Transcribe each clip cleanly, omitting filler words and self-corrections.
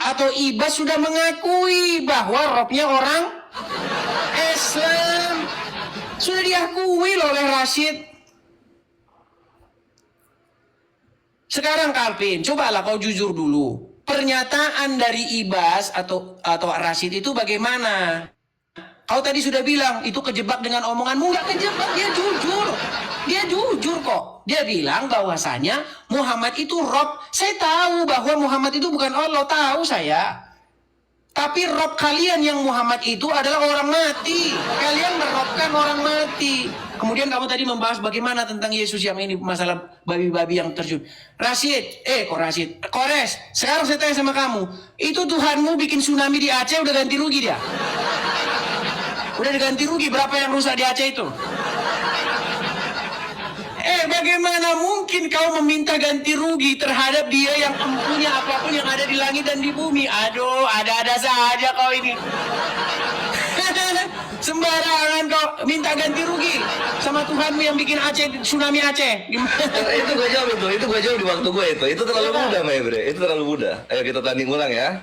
atau Ibas sudah mengakui bahwa Robnya orang Islam. Sudah diakui loh oleh Rashid. Sekarang Calvin, cobalah kau jujur dulu. Pernyataan dari Ibas atau Rashid itu bagaimana? Kau tadi sudah bilang itu kejebak dengan omonganmu. Nggak kejebak, dia jujur. Dia jujur kok. Dia bilang bahwasanya Muhammad itu Rob. Saya tahu bahwa Muhammad itu bukan Allah, tahu saya. Tapi Rob kalian yang Muhammad itu adalah orang mati. Kalian merobkan orang mati. Kemudian kamu tadi membahas bagaimana tentang Yesus yang ini, masalah babi-babi yang terjun. Rashid, Kores, sekarang saya tanya sama kamu, itu Tuhanmu bikin tsunami di Aceh udah ganti rugi dia? Udah diganti rugi, berapa yang rusak di Aceh itu? Bagaimana mungkin kau meminta ganti rugi terhadap dia yang punya apapun yang ada di langit dan di bumi? Aduh, ada-ada saja kau ini. Sembarangan kau minta ganti rugi sama Tuhanmu yang bikin Aceh, tsunami Aceh. Itu gue jawab di waktu gue itu. Itu terlalu mudah, Bre. Itu terlalu mudah. Ayo kita tanding ulang ya.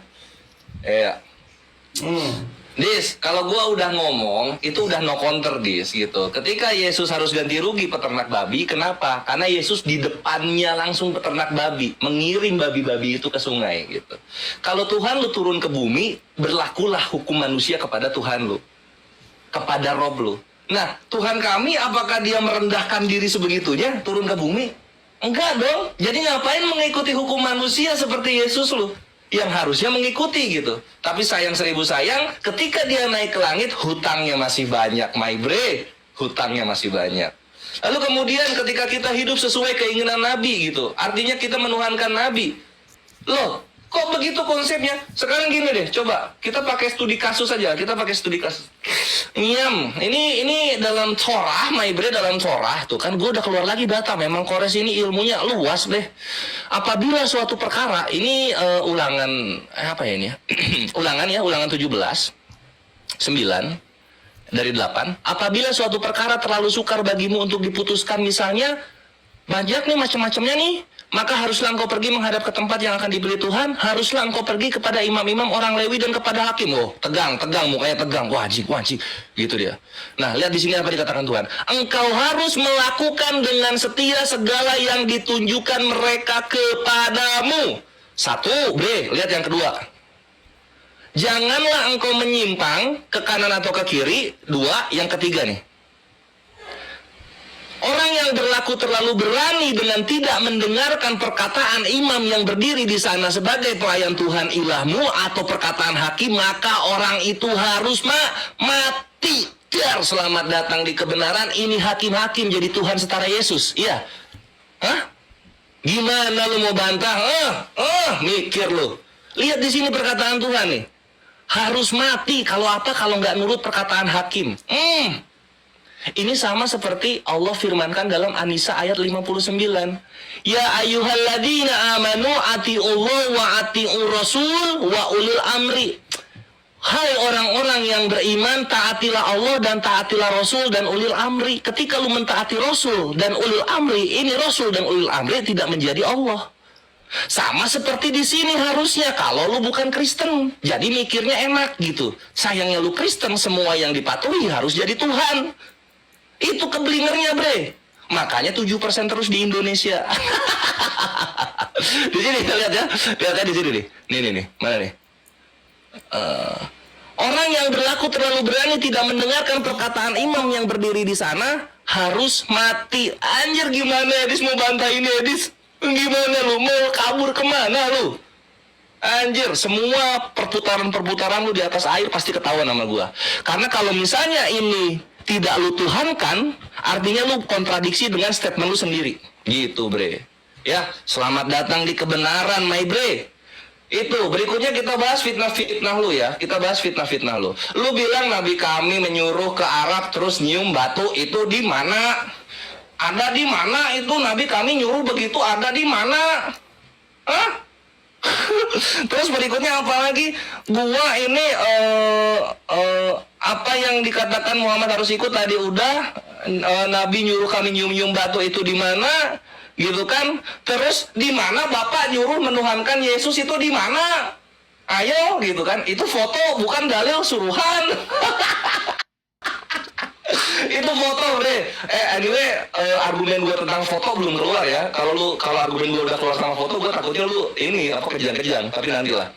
Dis, kalau gua udah ngomong, itu udah no counter, Dis, gitu. Ketika Yesus harus ganti rugi peternak babi, kenapa? Karena Yesus di depannya langsung peternak babi, mengirim babi-babi itu ke sungai, gitu. Kalau Tuhan lu turun ke bumi, berlakulah hukum manusia kepada Tuhan lu, kepada Rob lu. Nah, Tuhan kami, apakah dia merendahkan diri sebegitunya, turun ke bumi? Enggak dong. Jadi ngapain mengikuti hukum manusia seperti Yesus lu? Yang harusnya mengikuti gitu. Tapi sayang seribu sayang, ketika dia naik ke langit, hutangnya masih banyak, my bre. Hutangnya masih banyak. Lalu kemudian ketika kita hidup sesuai keinginan Nabi gitu, artinya kita menuhankan Nabi. Loh, kok begitu konsepnya? Sekarang gini deh, coba kita pakai studi kasus aja. Kita pakai studi kasus. Ini dalam Torah, my bre, dalam Torah tuh kan gue udah keluar lagi data. Memang Kores ini ilmunya luas deh. Apabila suatu perkara ini ulangan apa ya ini ya? Ulangan 17 9 dari 8. Apabila suatu perkara terlalu sukar bagimu untuk diputuskan, misalnya banyak nih macam-macamnya nih, maka haruslah engkau pergi menghadap ke tempat yang akan dipilih Tuhan. Haruslah engkau pergi kepada imam-imam orang Lewi dan kepada hakim. Oh, tegang, mukanya tegang. Wajib, gitu dia. Nah, lihat di sini apa dikatakan Tuhan. Engkau harus melakukan dengan setia segala yang ditunjukkan mereka kepadamu. 1, B, lihat yang kedua. Janganlah engkau menyimpang ke kanan atau ke kiri. 2, yang ketiga nih. Orang yang berlaku terlalu berani dengan tidak mendengarkan perkataan imam yang berdiri di sana sebagai pelayan Tuhan ilahmu atau perkataan hakim, maka orang itu harus mati. Dar, selamat datang di kebenaran. Ini hakim-hakim jadi Tuhan setara Yesus. Iya. Hah? Gimana lu mau bantah? Mikir lu. Lihat di sini perkataan Tuhan nih. Harus mati. Kalau apa? Kalau nggak nurut perkataan hakim. Ini sama seperti Allah firmankan dalam An-Nisa ayat 59. Ya ayyuhalladzina amanu ati'ullah wa ati'ur rasul wa ulil amri. Hai orang-orang yang beriman, taatilah Allah dan taatilah Rasul dan ulil amri. Ketika lu mentaati Rasul dan ulil amri, ini Rasul dan ulil amri tidak menjadi Allah. Sama seperti di sini harusnya kalau lu bukan Kristen. Jadi mikirnya enak gitu. Sayangnya lu Kristen, semua yang dipatuhi harus jadi Tuhan. Itu keblingernya, bre. Makanya 7% terus di Indonesia. Di sini lihat ya. Lihat di sini nih. Nih. Mana nih? Orang yang berlaku terlalu berani tidak mendengarkan perkataan imam yang berdiri di sana harus mati. Anjir, gimana Edis mau bantah ini, Edis? Gimana lu? Mau kabur kemana lu? Anjir, semua perputaran lu di atas air pasti ketahuan sama gua. Karena kalau misalnya ini tidak lu tuhankan, artinya lu kontradiksi dengan statement lu sendiri. Gitu, bre. Ya, selamat datang di kebenaran, my bre. Itu, berikutnya kita bahas fitnah-fitnah lu ya. Kita bahas fitnah-fitnah lu. Lu bilang Nabi kami menyuruh ke Arab terus nyium batu, itu di mana? Ada di mana itu Nabi kami nyuruh begitu, ada di mana? Hah? Terus berikutnya apa lagi? Gua ini apa yang dikatakan Muhammad harus ikut tadi udah. Nabi nyuruh kami nyium-nyium batu, itu di mana? Gitu kan? Terus di mana Bapak nyuruh menuhankan Yesus, itu di mana? Ayo gitu kan. Itu foto bukan dalil suruhan. Itu foto, Bre. Anyway, argumen gue tentang foto belum keluar ya. Kalau argumen gue udah keluar sama foto, gue takutnya lu ini kejang-kejang. Tapi nantilah.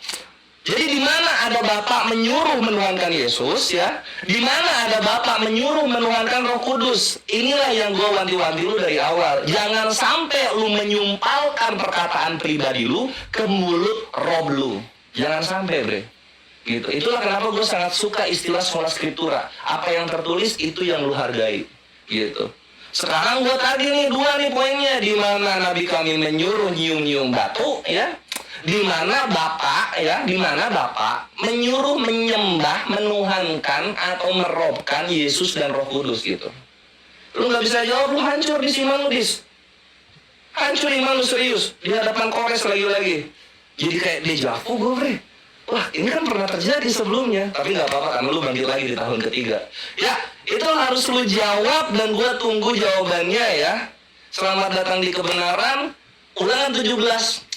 Jadi di mana ada Bapak menyuruh menuhankan Yesus ya, di mana ada Bapak menyuruh menuhankan Roh Kudus. Inilah yang gue wanti-wanti lu dari awal. Jangan sampai lu menyumpalkan perkataan pribadi lu ke mulut Rob lu. Jangan sampai, Bre. Gitu. Itulah kenapa gue sangat suka istilah sola scriptura. Apa yang tertulis itu yang lu hargai. Gitu. Sekarang gue tadi nih 2 nih poinnya, di mana Nabi kami menyuruh nyium-nyium batu ya. Di mana Bapak menyuruh menyembah, menuhankan atau merobkan Yesus dan Roh Kudus gitu. Lu nggak bisa jawab, lu hancur di iman lu, Dis. Hancur iman lu serius di hadapan Kores lagi-lagi. Jadi kayak dejavu gue, Bre. Wah, ini kan pernah terjadi sebelumnya. Tapi nggak apa-apa karena lu bangkit lagi di tahun ketiga. Ya, itu harus lu jawab dan gue tunggu jawabannya ya. Selamat datang di kebenaran. Ulangan 17.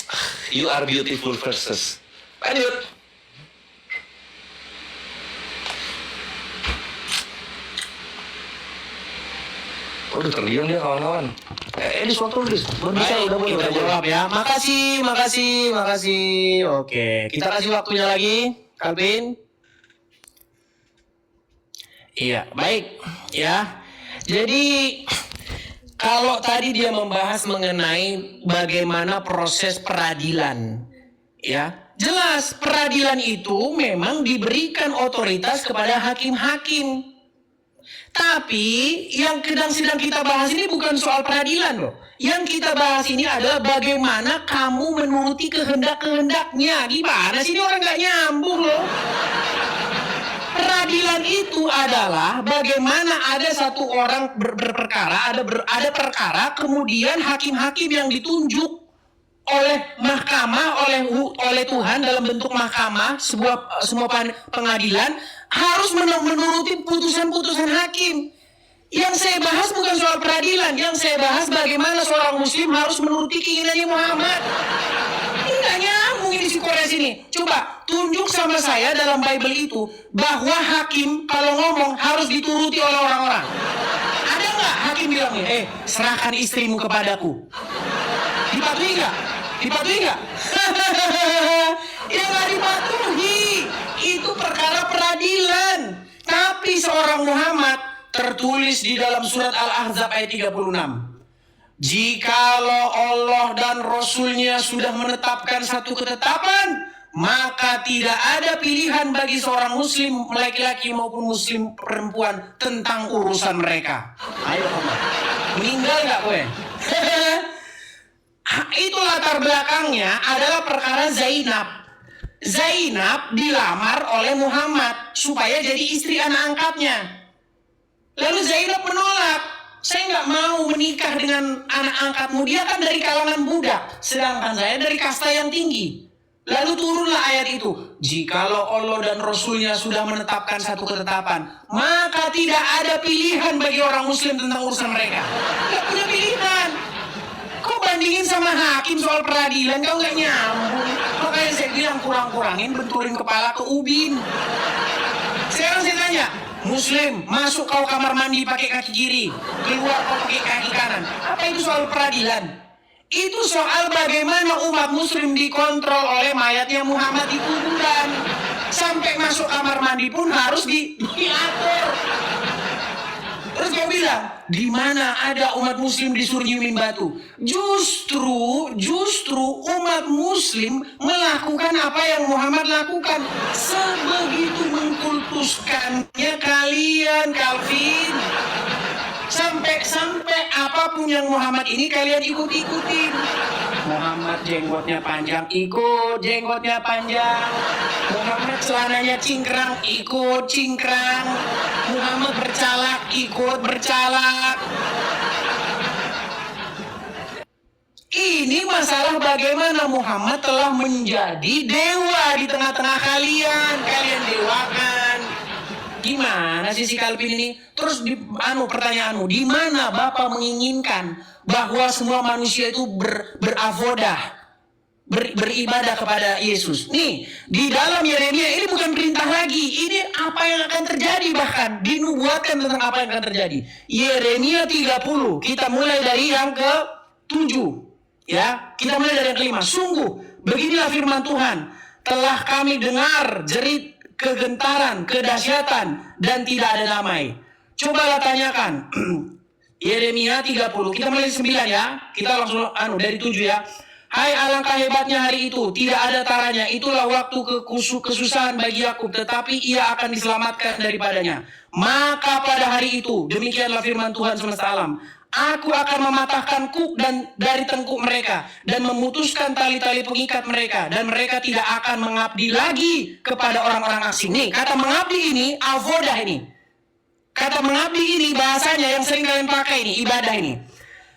You are beautiful verses. Lanjut. Udah terdiam dia kawan-kawan. Dis waktu Dis. Baik, kita jawab ya. Makasih. Oke, kita kasih waktunya lagi, Calvin. Iya, baik ya. Jadi kalau tadi dia membahas mengenai bagaimana proses peradilan, ya jelas peradilan itu memang diberikan otoritas kepada hakim-hakim. Tapi yang sedang kita bahas ini bukan soal peradilan loh. Yang kita bahas ini adalah bagaimana kamu menuruti kehendak-kehendaknya. Gimana sih ini orang nggak nyambung loh. Peradilan itu adalah bagaimana ada satu orang berperkara, ada perkara, kemudian hakim-hakim yang ditunjuk oleh mahkamah, oleh Tuhan dalam bentuk mahkamah, semua pengadilan harus menuruti putusan-putusan hakim. Yang saya bahas bukan soal peradilan, yang saya bahas bagaimana seorang muslim harus menuruti keinginannya Muhammad. Ini nggak nyambung ini si Kores ini. Coba tunjuk sama saya dalam Bible itu bahwa hakim kalau ngomong harus dituruti oleh orang-orang. Ada nggak hakim bilangnya, serahkan istrimu kepadaku? Dipatuhi nggak? Ya nggak dipatuhi. Itu perkara peradilan. Tapi seorang Muhammad tertulis di dalam surat Al-Ahzab ayat 36. Jikalau Allah dan Rasulnya sudah menetapkan satu ketetapan, maka tidak ada pilihan bagi seorang muslim laki-laki maupun muslim perempuan tentang urusan mereka. Ayo Allah. Meninggal nggak gue? Itu latar belakangnya adalah perkara Zainab. Zainab dilamar oleh Muhammad supaya jadi istri anak angkatnya. Lalu Zainab menolak. Saya nggak mau menikah dengan anak angkatmu. Dia kan dari kalangan budak, sedangkan saya dari kasta yang tinggi. Lalu turunlah ayat itu. Jikalau Allah dan Rasulnya sudah menetapkan satu ketetapan, maka tidak ada pilihan bagi orang muslim tentang urusan mereka. Nggak punya pilihan. Kok bandingin sama hakim soal peradilan? Kau nggak nyambung. Makanya saya bilang kurang-kurangin benturin kepala ke ubin. Sekarang saya tanya, muslim masuk kau kamar mandi pakai kaki kiri, keluar kau pakai kaki kanan. Apa itu soal peradilan? Itu soal bagaimana umat muslim dikontrol oleh mayatnya Muhammad di kuburan. Sampai masuk kamar mandi pun harus diatur. Terus kau bilang, di mana ada umat muslim disuruh nyiumin batu? Justru umat muslim melakukan apa yang Muhammad lakukan. Sebegitu mengkultuskannya kalian, Calvin. Sampai apapun yang Muhammad ini kalian ikut-ikutin. Muhammad jenggotnya panjang, ikut jenggotnya panjang. Muhammad celananya cingkrang, ikut cingkrang. Muhammad bercalak, ikut bercalak. Ini masalah bagaimana Muhammad telah menjadi dewa di tengah-tengah kalian. Kalian dewakan. Gimana sih si Calvin ini? Terus pertanyaanmu, di mana Bapak menginginkan bahwa semua manusia itu beravodah, beribadah kepada Yesus. Nih, di dalam Yeremia ini bukan perintah lagi. Ini apa yang akan terjadi, bahkan dinubuatkan tentang apa yang akan terjadi. Yeremia 30, kita mulai dari yang ke-7. Ya, kita mulai dari yang ke-5. Sungguh, beginilah firman Tuhan. Telah kami dengar jerit kegentaran, kedahsyatan, dan tidak ada damai. Cobalah tanyakan. Yeremia 30, kita mulai 9 ya. Kita langsung dari 7 ya. Hai, alangkah hebatnya hari itu, tidak ada taranya. Itulah waktu kesusahan bagi Yakub, tetapi ia akan diselamatkan daripadanya. Maka pada hari itu, demikianlah firman Tuhan semesta alam, aku akan mematahkan kuk dari tengkuk mereka, dan memutuskan tali-tali pengikat mereka, dan mereka tidak akan mengabdi lagi kepada orang-orang asing. Nih, kata mengabdi ini, avodah ini. Kata mengabdi ini bahasanya yang sering kalian pakai ini, ibadah ini.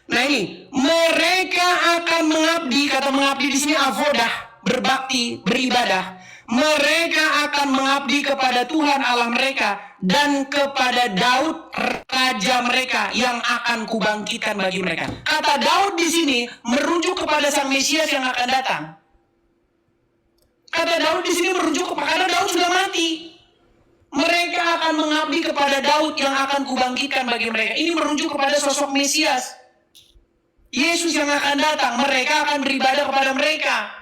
Nah ini, mereka akan mengabdi, kata mengabdi di sini avodah, berbakti, beribadah. Mereka akan mengabdi kepada Tuhan Allah mereka dan kepada Daud raja mereka yang akan kubangkitkan bagi mereka. Kata Daud di sini merujuk kepada Sang Mesias yang akan datang. Kata Daud di sini merujuk kepada Daud sudah mati. Mereka akan mengabdi kepada Daud yang akan kubangkitkan bagi mereka. Ini merujuk kepada sosok Mesias. Yesus yang akan datang, mereka akan beribadah kepada mereka.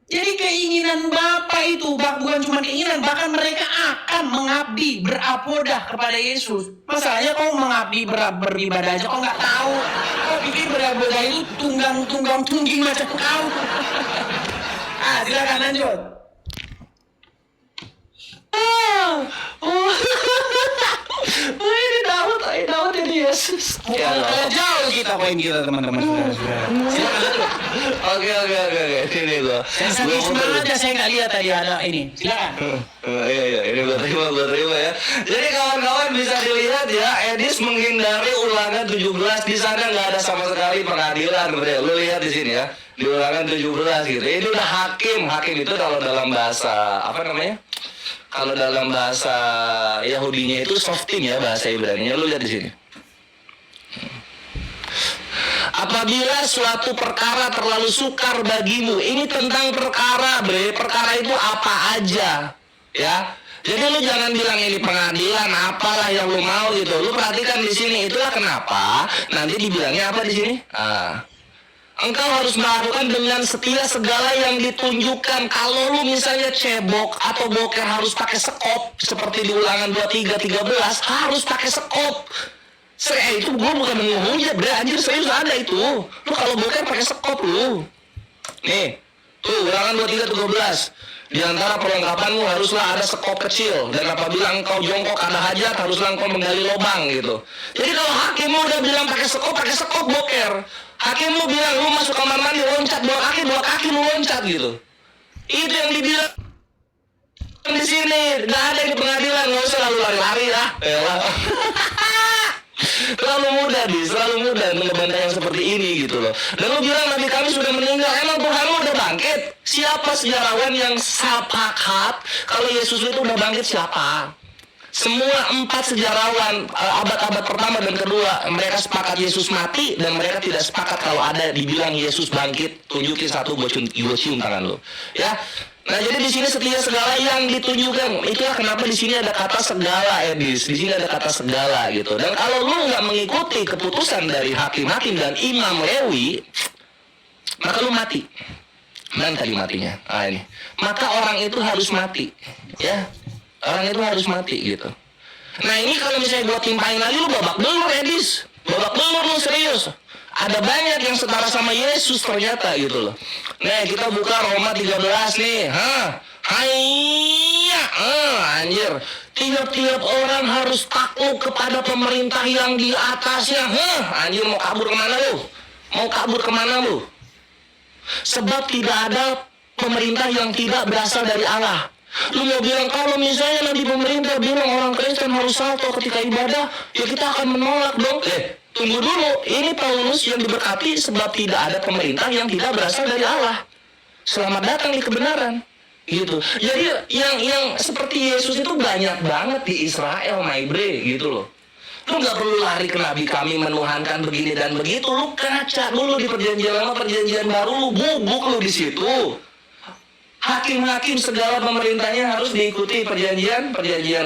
Jadi keinginan Bapa itu bukan cuma keinginan, bahkan mereka akan mengabdi, berapodah kepada Yesus. Masalahnya kau mengabdi, beribadah aja, kau nggak tahu. Kau pikir beribadah itu tunggang tungging macam kau. Silakan lanjut. Ini Daud ini Yesus. Jauh kita poin kita teman-teman. Oke. Ini gua. Saya aja saya nggak lihat tadi ada ini. Silakan. Iya, ini gua terima ya. Jadi kawan-kawan bisa dilihat ya, Edis menghindari ulangan 17, di sana nggak ada sama sekali pengadilan. Lu lihat di sini ya, di ulangan 17 gitu. Ini udah hakim itu kalau dalam bahasa apa namanya? Kalau dalam bahasa Yahudinya itu softim ya, bahasa Ibraninya. Lu lihat di sini. Apabila suatu perkara terlalu sukar bagimu, ini tentang perkara, perkara itu apa aja, ya. Jadi lu jangan bilang ini pengadilan, apalah yang lu mau gitu. Lu perhatikan di sini, itulah kenapa nanti dibilangnya apa di sini? Engkau harus melakukan dengan setia segala yang ditunjukkan. Kalau lu misalnya cebok atau boker harus pakai sekop, seperti di ulangan 23:13 harus pakai sekop. Itu gue bukan menghujat, anjir, serius ada itu. Lu kalau boker pakai sekop lu. Nih, tuh ulangan 23:13. Di antara perlengkapanmu haruslah ada sekop kecil, dan apabila engkau jongkok ada hajat haruslah engkau menggali lubang gitu. Jadi kalau hakimmu udah bilang pakai sekop boker. Hakim lu bilang lu masuk kamar mandi loncat dua kaki lu loncat gitu. Itu yang dibilang di sini. Nggak ada di pengadilan, nggak usah lalu lari-lari ya. Terlalu mudah ngebantah yang seperti ini gitu loh. Dan lu bilang Nabi kami sudah meninggal, emang Tuhan lu udah bangkit? Siapa sejarawan yang sepakat kalau Yesus itu udah bangkit, siapa? Semua 4 sejarawan abad-abad pertama dan kedua, mereka sepakat Yesus mati, dan mereka tidak sepakat kalau ada dibilang Yesus bangkit. Tunjukin satu, gue cium tangan lo. Ya. Nah, jadi di sini setia segala yang ditunjukkan. Itulah kenapa di sini ada kata segala, Edis. Di sini ada kata segala gitu. Dan kalau lu nggak mengikuti keputusan dari hakim-hakim dan imam Lewi, maka lu mati. Dan tadi matinya. Ini. Maka orang itu harus mati. Ya. Orang itu harus mati gitu. Nah ini kalau misalnya gua timpain lagi, lu babak belur, Edis. Babak belur lu, serius. Ada banyak yang setara sama Yesus ternyata gitu loh. Nah kita buka Roma 13 nih. Anjir. Tiap-tiap orang harus takluk kepada pemerintah yang di atasnya. Anjir, mau kabur kemana lu? Sebab tidak ada pemerintah yang tidak berasal dari Allah. Lu mau bilang kalau misalnya nanti pemerintah bilang orang Kristen harus salto ketika ibadah, ya kita akan menolak dong. Tunggu dulu, ini Paulus yang diberkati sebab tidak ada pemerintah yang tidak berasal dari Allah. Selamat datang di kebenaran. Gitu. Jadi yang seperti Yesus itu banyak banget di Israel, my bre, gitu loh. Lu nggak perlu lari ke nabi kami menuhankan begini dan begitu. Lu kaca dulu di perjanjian lama, perjanjian baru, lu bubuk lu di situ. Hakim-hakim segala pemerintahnya harus diikuti perjanjian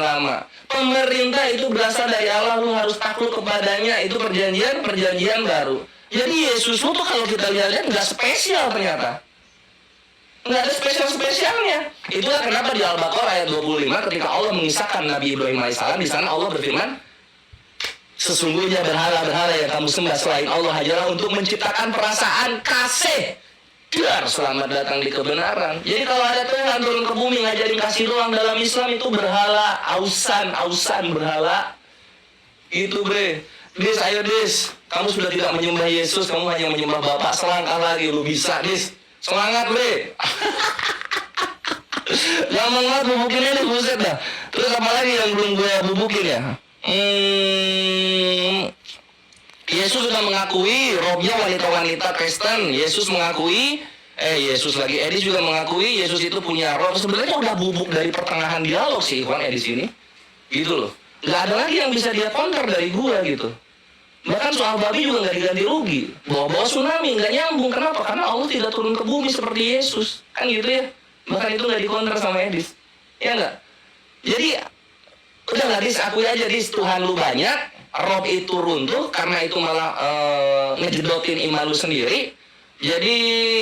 lama. Pemerintah itu berasal dari Allah, lu harus takluk kepadanya, itu perjanjian baru. Jadi Yesus lu tuh kalau kita lihat nggak spesial ternyata. Nggak ada spesial-spesialnya. Itulah kenapa di Al-Baqarah ayat 25 ketika Allah mengisahkan Nabi Ibrahim AS, di sana Allah berfirman, sesungguhnya berhala-berhala yang kamu sembah selain Allah hanyalah untuk menciptakan perasaan kasih. Biar selamat datang di kebenaran. Jadi kalau ada Tuhan turun ke bumi ngajarin kasih doang dalam Islam itu berhala, ausan berhala. Itu bre. Dis, ayo Dis. Kamu sudah tidak menyembah Yesus, kamu hanya menyembah Bapak. Selangkah lagi lu bisa Dis. Semangat bre. Gampang banget bubukin ini, buset dah. Terus apa lagi yang belum gue bubukin ya? Yesus sudah mengakui robnya wanita-wanita Kristen. Yesus mengakui, Edis juga mengakui Yesus itu punya roh. Sebenarnya udah bubuk dari pertengahan dialog sih Ikhwan Edis ini. Gitu loh. Gak ada lagi yang bisa dia counter dari gua gitu. Bahkan soal babi juga gak diganti rugi. Bawa-bawa tsunami gak nyambung. Kenapa? Karena Allah tidak turun ke bumi seperti Yesus. Kan gitu ya. Bahkan itu gak dikonter sama Edis. Ya gak? Jadi udah gak Dis, akui aja Dis, Tuhan lu banyak, rob itu runtuh, karena itu malah ngejedotin iman lu sendiri. Jadi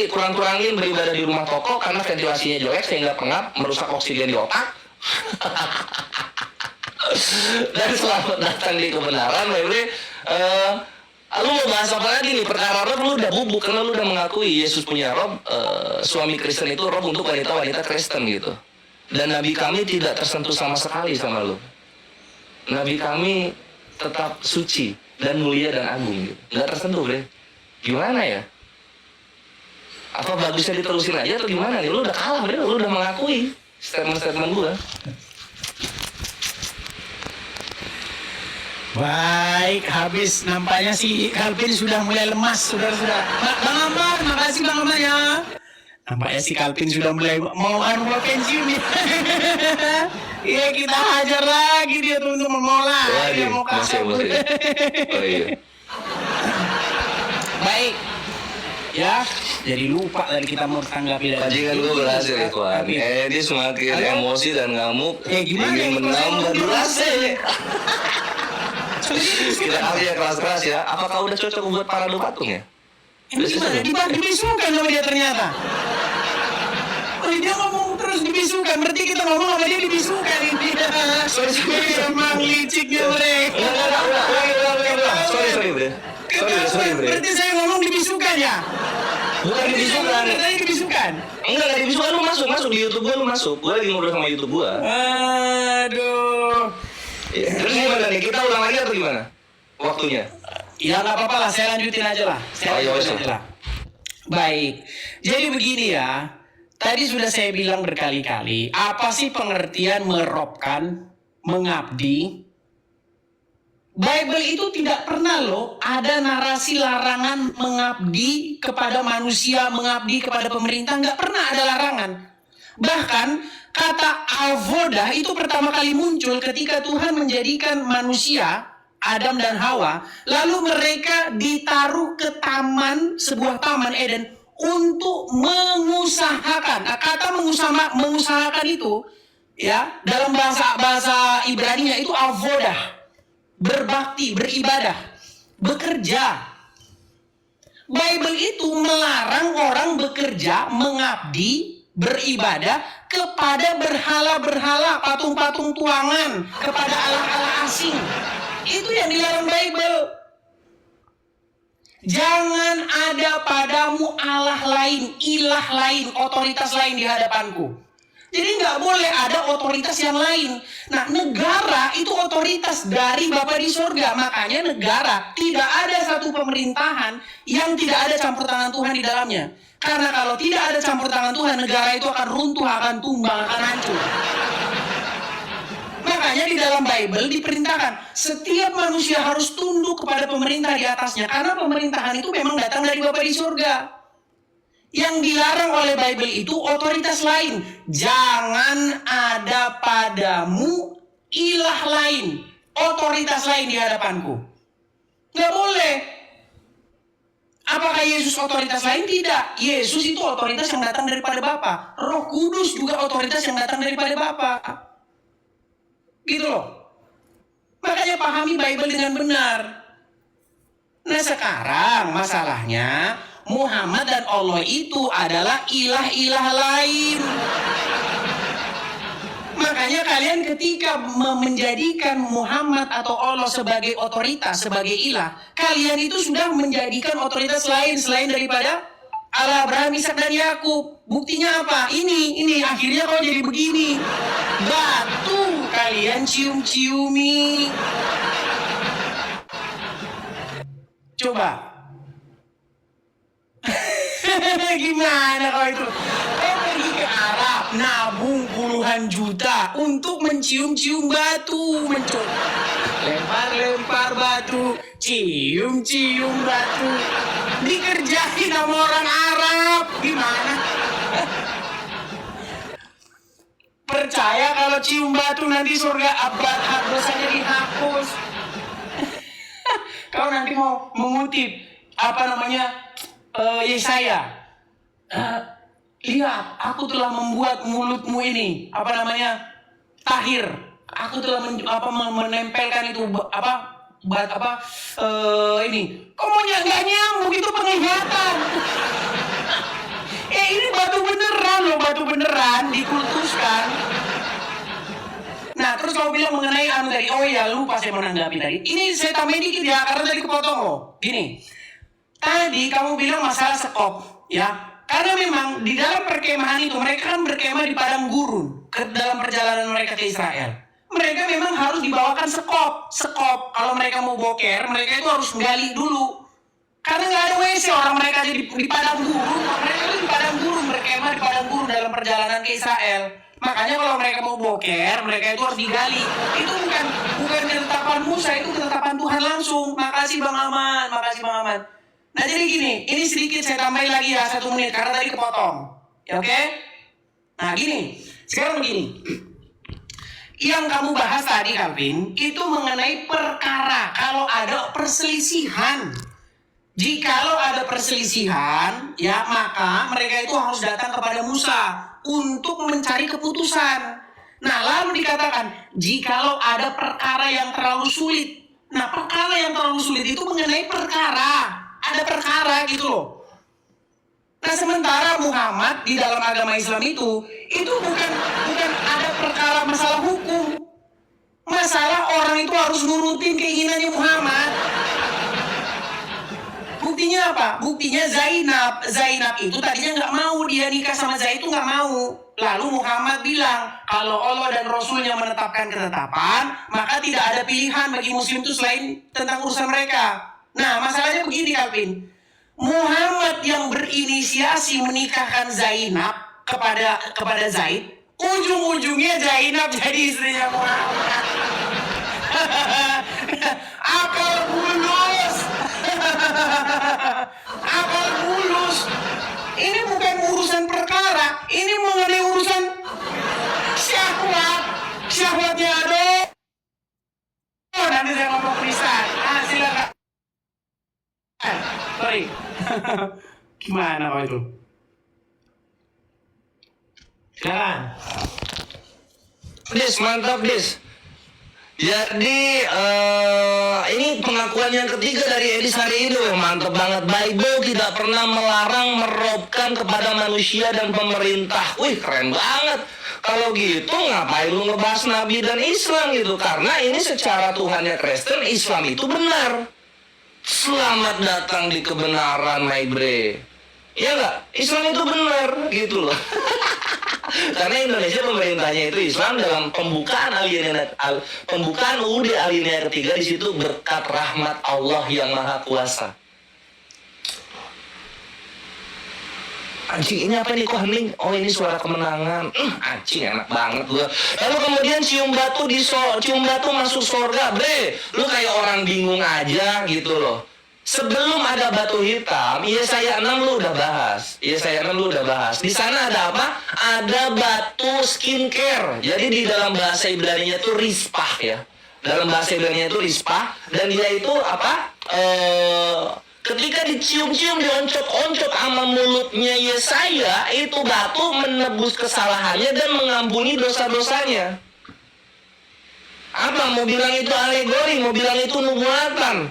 kurang-kurangin beribadah di rumah toko karena ventilasinya jelek sehingga pengap, merusak oksigen di otak. Dan selamat datang di kebenaran, baby. Lu mau bahas apa lagi nih? Perkara rob lu udah bubuk karena lu udah mengakui Yesus punya rob. Suami Kristen itu rob untuk wanita-wanita Kristen gitu. Dan Nabi kami tidak tersentuh sama sekali sama lu. Nabi kami tetap suci dan mulia dan agung gitu. Nggak tersentuh deh. Gimana ya? Apa bagusnya diterusin aja atau gimana nih? Lu udah kalah deh, lu udah mengakui statement-statement gua. Baik, habis nampaknya si Calvin sudah mulai lemas, saudara-saudara. Bang Amar, makasih Bang Amar ya. Nampaknya si Calvin sudah mulai mau pensiun ya. Iya, kita hajar lagi dia teman-teman, mau lah. Dia mau kasih. Oh iya. Baik. Ya, jadi lupa tadi kita mau tanggapi dari Bajingan gue berhasil Ikhwan. Dia semakin emosi dan ngamuk, gimana ingin menambah durasi. Kita kasih ya keras-keras ya. Apakah udah cocok buat parade patung ya? Gimana? Dibisukan sama dia ternyata. Oh, dia ngomong terus dibisukan. Berarti kita ngomong sama dia dibisukan ini. Emang liciknya mereka. Sorry bre. Sorry bre. Berarti saya ngomong dibisukan ya? Bukan dibisukan. Berarti dibisukan. Enggak dibisukan, lu masuk di YouTube gua, lu masuk. Gua lagi ngobrol sama YouTube gua. Aduh. Ya. Terus gimana nih? Kita ulang lagi atau gimana? Waktunya? Ya nggak apa-apa lah, saya lanjutin aja lah. Baik, jadi begini ya. Tadi sudah saya bilang berkali-kali, apa sih pengertian merobkan, mengabdi? Bible itu tidak pernah loh ada narasi larangan mengabdi kepada manusia, mengabdi kepada pemerintah, nggak pernah ada larangan. Bahkan kata avodah itu pertama kali muncul ketika Tuhan menjadikan manusia, Adam dan Hawa, lalu mereka ditaruh ke taman, sebuah taman Eden untuk mengusahakan. Nah, kata mengusahakan itu ya dalam bahasa Ibrani-nya itu avodah. Berbakti, beribadah, bekerja. Bible itu melarang orang bekerja, mengabdi, beribadah kepada berhala-berhala, patung-patung tuangan, kepada allah-allah asing. Itu yang dilarang Bible. Jangan ada padamu Allah lain, ilah lain, otoritas lain di hadapanku. Jadi nggak boleh ada otoritas yang lain. Nah, negara itu otoritas dari Bapa di surga. Makanya negara tidak ada satu pemerintahan yang tidak ada campur tangan Tuhan di dalamnya. Karena kalau tidak ada campur tangan Tuhan, negara itu akan runtuh, akan tumbang, akan hancur. Makanya di dalam Bible diperintahkan setiap manusia harus tunduk kepada pemerintah di atasnya. Karena pemerintahan itu memang datang dari Bapa di surga. Yang dilarang oleh Bible itu otoritas lain. Jangan ada padamu ilah lain. otoritas lain di hadapanku. Nggak boleh. Apakah Yesus otoritas lain? Tidak. Yesus itu otoritas yang datang daripada Bapa. Roh Kudus juga otoritas yang datang daripada Bapa. Gitu loh. Makanya pahami Bible dengan benar. Nah sekarang masalahnya Muhammad dan Allah itu adalah ilah-ilah lain. Makanya kalian ketika menjadikan Muhammad atau Allah sebagai otoritas, sebagai ilah, kalian itu sudah menjadikan otoritas lain selain daripada Allah, Abraham, Ishak dan Yakub. Buktinya apa? Ini akhirnya kau jadi begini. Batu kalian cium-ciumi. Coba. Gimana kau itu? Kau pergi ke Arab, nabung puluhan juta untuk mencium-cium batu, lempar-lempar batu, cium-cium batu, dikerjain sama orang Arab. Gimana? Percaya kalau cium batu nanti surga abad dosanya dihapus. Kau nanti mau mengutip Yesaya. Lihat, aku telah membuat mulutmu ini tahir. Aku telah menempelkan itu ini. Kok mau nggak nyambung, itu penglihatan. Ini batu beneran loh, batu beneran dikultuskan. Nah, terus kau bilang mengenai tadi, oh ya lupa saya menanggapi tadi. Ini saya tambahin dikit ya, karena tadi kepotong loh. Gini, tadi kamu bilang masalah sekop, ya. Karena memang di dalam perkemahan itu, mereka kan berkemah di padang gurun dalam perjalanan mereka ke Israel. Mereka memang harus dibawakan sekop. Kalau mereka mau boker, mereka itu harus gali dulu. Karena nggak ada WC, orang mereka jadi di padang gurun. Mereka itu di padang gurun, berkemah di padang gurun dalam perjalanan ke Israel. Makanya kalau mereka mau boker, mereka itu harus digali. Itu bukan ketetapan Musa, itu ketetapan Tuhan langsung. Makasih Bang Ahmad. Nah jadi gini, ini sedikit saya tambahin lagi ya 1 menit karena tadi kepotong. Ya oke? Nah gini, sekarang begini. Yang kamu bahas tadi Calvin, itu mengenai perkara kalau ada perselisihan. Jikalau ada perselisihan, ya maka mereka itu harus datang kepada Musa untuk mencari keputusan. Nah lalu dikatakan, jikalau ada perkara yang terlalu sulit. Nah perkara yang terlalu sulit itu mengenai perkara. Ada perkara gitu loh. Nah sementara Muhammad di dalam agama Islam itu bukan ada perkara masalah hukum. Masalah orang itu harus nurutin keinginannya Muhammad. Buktinya apa? Buktinya Zainab itu tadinya nggak mau dia nikah sama Zaid, itu nggak mau. Lalu Muhammad bilang, kalau Allah dan Rasulnya menetapkan ketetapan, maka tidak ada pilihan bagi Muslim itu selain tentang urusan mereka. Nah, masalahnya begini, Calvin. Muhammad yang berinisiasi menikahkan Zainab kepada Zaid, ujung-ujungnya Zainab jadi istrinya Muhammad. Akal bulus. Akal bulus. Ini bukan urusan perkara, ini mengenai urusan syahwat. Syahwatnya ada. Oh, nanti saya ngomong Kristen. Silakan. Sorry. Gimana kau itu? Silakan. Dis, mantap Dis. Jadi ini pengakuan yang ketiga dari Edis hari ini. Mantap banget. Bible tidak pernah melarang merobkan kepada manusia dan pemerintah. Wih keren banget. Kalau gitu ngapain lu ngebahas Nabi dan Islam gitu? Karena ini secara Tuhannya Kristen, Islam itu benar. Selamat datang di kebenaran, my bre. Iya nggak? Islam itu benar gitu loh. Karena Indonesia pemerintahnya itu Islam. Dalam pembukaan UUD alinea ketiga, di situ berkat rahmat Allah yang Maha Kuasa. Anjing, ini apa nih kok hening? Oh ini suara kemenangan. Anjing enak banget gua. Lalu kemudian cium batu masuk surga, bre. Lu kayak orang bingung aja gitu loh. Sebelum ada batu hitam, Yesaya 6 lu udah bahas. Di sana ada apa? Ada batu skincare. Jadi di dalam bahasa Ibraninya tuh rispah ya. Dalam bahasa Ibrani itu rispa, dan dia itu apa? Ketika dicium-cium, dioncok-oncok sama mulutnya Yesaya, itu batu menebus kesalahannya dan mengampuni dosa-dosanya. Apa? Mau bilang itu alegori, mau bilang itu nubuatan.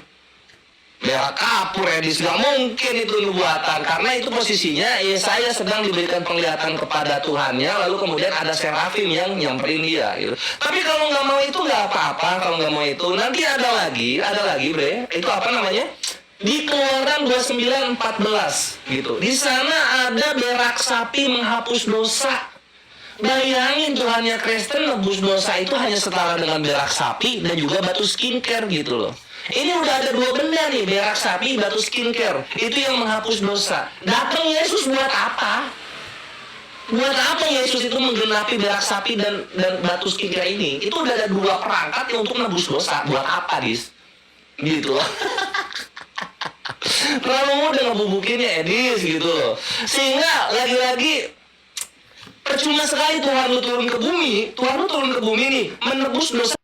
Berak kapur Edis, gak mungkin itu nubuatan. Karena itu posisinya Yesaya sedang diberikan penglihatan kepada Tuhannya, lalu kemudian ada serafim yang nyamperin dia gitu. Tapi kalau nggak mau itu nggak apa-apa. Kalau nggak mau itu, nanti ada lagi bre. Itu apa namanya? Di Keluaran 29:14 gitu. Di sana ada berak sapi menghapus dosa. Bayangin Tuhannya Kristen nebus dosa itu hanya setara dengan berak sapi dan juga batu skincare gitu loh. Ini udah ada dua benda nih, berak sapi, batu skincare. Itu yang menghapus dosa. Datang Yesus buat apa? Buat apa Yesus itu menggenapi berak sapi dan batu skincare ini? Itu udah ada dua perangkat yang untuk menebus dosa. Buat apa, Dis? Gitu loh. Terlalu mudah ngebubukinnya, Edis, gitu loh. Sehingga lagi-lagi percuma sekali Tuhan lu turun ke bumi. Tuhan lu turun ke bumi nih, menebus dosa.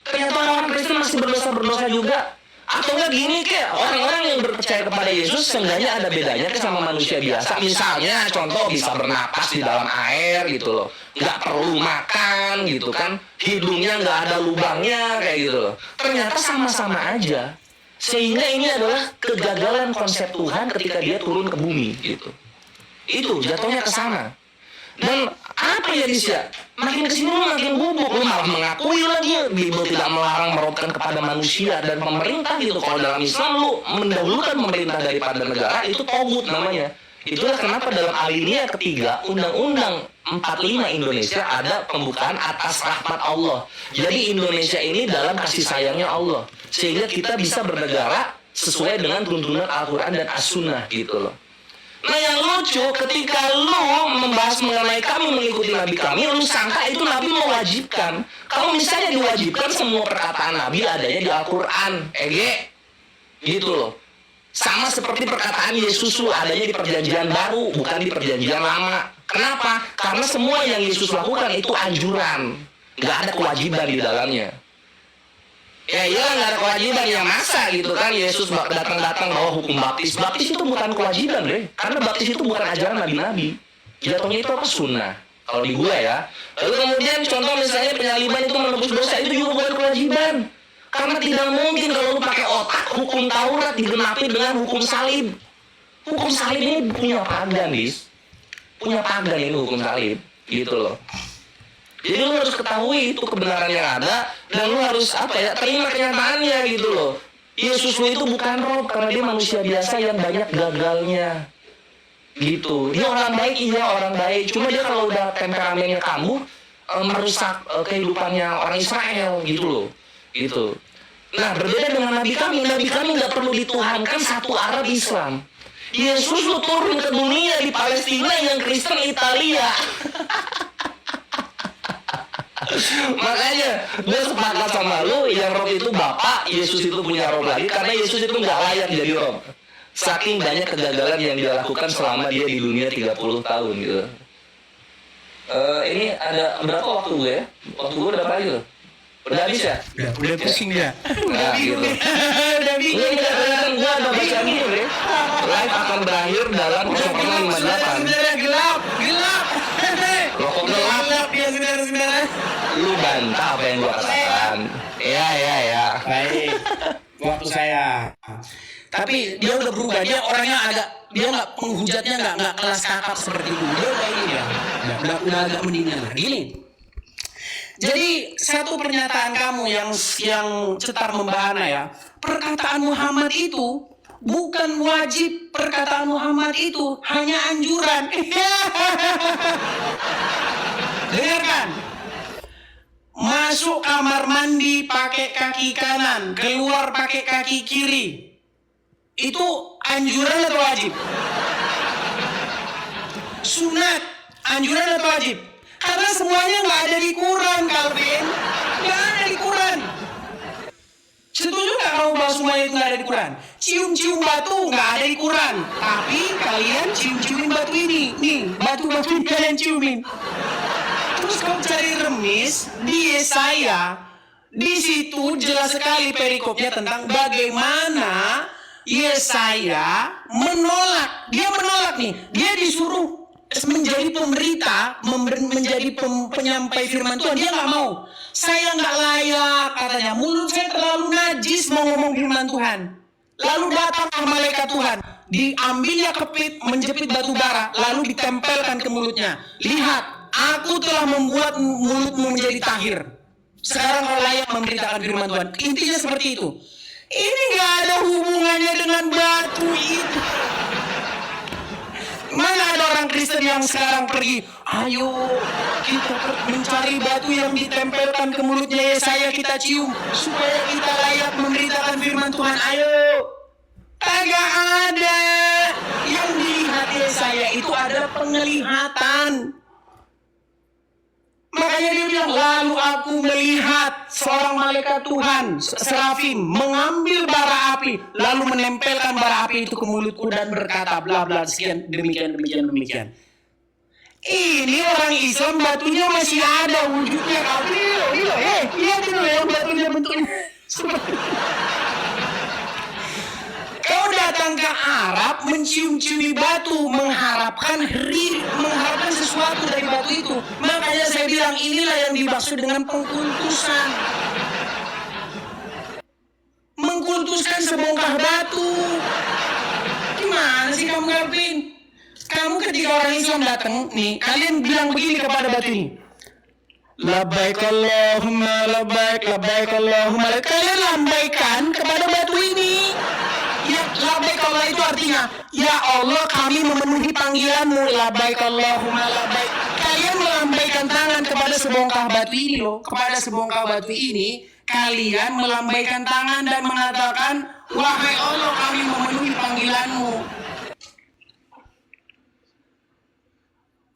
Ternyata orang Kristen masih berdosa juga. Atau enggak gini kayak orang-orang yang berpercaya kepada Yesus seenggaknya ada bedanya ke sama manusia biasa. Misalnya contoh bisa bernapas di dalam air gitu loh. Nggak perlu makan gitu kan. Hidungnya nggak ada lubangnya kayak gitu loh. Ternyata sama-sama aja. Sehingga ini adalah kegagalan konsep Tuhan ketika dia turun ke bumi gitu. Itu jatuhnya ke sana. Dan apa ya Dis ya? Makin kesini lu makin bubuk, lu malah mengakui lagi Bible tidak melarang merobkan kepada manusia dan pemerintah gitu. Kalau dalam Islam lu mendahulukan pemerintah daripada negara, itu togut namanya. Itulah kenapa dalam alinea ketiga Undang-Undang 45 Indonesia ada pembukaan atas rahmat Allah. Jadi Indonesia ini dalam kasih sayangnya Allah, sehingga kita bisa bernegara sesuai dengan tuntunan Al-Quran dan As-Sunnah gitu loh. Nah yang lucu ketika lu membahas mengenai kami mengikuti Nabi kami, lu sangka itu Nabi mewajibkan. Kalau misalnya diwajibkan semua perkataan Nabi adanya di Al-Quran, gitu loh. Sama seperti perkataan Yesus lu adanya di perjanjian baru, bukan di perjanjian lama. Kenapa? Karena semua yang Yesus lakukan itu anjuran, nggak ada kewajiban di dalamnya. Ya iyalah nggak ada kewajiban yang masa gitu kan Yesus datang-datang bawa hukum baptis. Baptis itu bukan kewajiban deh, karena baptis itu bukan ajaran nabi-nabi. Jatuhnya itu apa? Sunnah. Kalau di gua ya. Lalu kemudian contoh misalnya penyaliban itu menebus dosa, itu juga bukan kewajiban. Karena tidak mungkin kalau lu pakai otak hukum Taurat digenapi dengan hukum salib. Hukum salib ini punya pagan, Dis. Punya pagan ini hukum salib, gitu loh. Jadi lu harus ketahui itu kebenaran yang ada dan lu harus terima kenyataannya gitu loh. Yesus lu itu bukan roh karena dia manusia biasa yang banyak gagalnya. Gitu. Dia orang baik, iya orang baik. Cuma dia kalau udah temperamennya kambuh merusak kehidupannya orang Israel gitu loh. Gitu. Nah, berbeda dengan Nabi kami nggak perlu dituhankan satu Arab Islam. Yesus lu turun ke dunia di Palestina yang Kristen Italia. Makanya gue sepakat sama lu, yang roh itu Bapak, Yesus itu punya roh lagi, karena Yesus itu nggak layak jadi roh. Saking banyak kegagalan yang dia lakukan selama dia di dunia 30 tahun gitu. Ini ada berapa waktu gue ya? Waktu gue berapa lagi tuh? Udah habis ya? Udah pusing dia. Nah, gitu. Udah bingung. Ini kelihatan gue ada baca gitu deh. Live akan berakhir dalam 0,58. Gelap. Loh kok gelap? Ya saudara-saudara. Lu bantah apa yang gue katakan. Ya. Baik. Waktu saya. Tapi dia udah berubah. Dia orangnya dia nggak penghujatnya nggak kelas kakap seperti dulu. Dia udah ini ya. Udah agak mendingan lah. Gini. Jadi satu pernyataan kamu yang cetar membahana ya. Perkataan Muhammad itu bukan wajib, perkataan Muhammad itu hanya anjuran. Dengarkan. Masuk kamar mandi pakai kaki kanan, keluar pakai kaki kiri. Itu anjuran atau wajib? Sunat, anjuran atau wajib? Karena semuanya nggak ada di Quran, Calvin. Nggak ada di Quran. Setuju nggak? nggak kamu bahwa semuanya itu nggak ada di Quran? Cium-cium batu nggak ada di Quran. Tapi kalian cium-ciumin batu ini. Nih, batu-batu ini kalian ciumin. Terus kamu cari remis di Yesaya. Di situ jelas sekali perikopnya tentang bagaimana Yesaya menolak. Dia menolak nih. Dia disuruh menjadi pemberita, menjadi penyampai firman Tuhan. Dia nggak mau. Saya nggak layak katanya. Mulut saya terlalu najis mau ngomong firman Tuhan. Lalu datanglah malaikat Tuhan. Diambilnya kepit, menjepit batu bara, lalu ditempelkan ke mulutnya. Lihat, aku telah membuat mulutmu menjadi tahir. Sekarang kau layak memberitakan firman Tuhan. Intinya seperti itu. Ini nggak ada hubungannya dengan batu itu. Mana ada orang Kristen yang sekarang pergi, ayo kita mencari batu yang ditempelkan ke mulutnya Yesaya, kita cium supaya kita layak memberitakan firman Tuhan. Ayo. Kagak ada. Yang dilihat Yesaya itu adalah penglihatan. Makanya dia bilang, lalu aku melihat seorang malaikat Tuhan, serafim, mengambil bara api, lalu menempelkan bara api itu ke mulutku dan berkata, bla bla, sekian, demikian. Ini orang Islam batunya masih ada wujudnya. Lihat dulu ya batunya bentuknya. Kau datang ke Arab mencium-ciumi batu, mengharapkan sesuatu dari batu itu. Makanya saya bilang inilah yang dimaksud dengan pengkultusan. Mengkultuskan sebongkah batu. Gimana sih kamu ngarepin? Kamu ketika orang Islam datang nih, kalian bilang begini kepada batu ini. Labbaik Allahumma labbaik, labbaik Allahumma labbaik. Kalian lambaikan kepada batu ini. Ya, labbaik Allah itu artinya, ya Allah kami memenuhi panggilanmu. Labbaik Allahumma labbaik. Kalian melambaikan tangan kepada sebongkah batu ini loh. Kepada sebongkah batu ini, kalian melambaikan tangan dan mengatakan, wahai Allah kami memenuhi panggilanmu.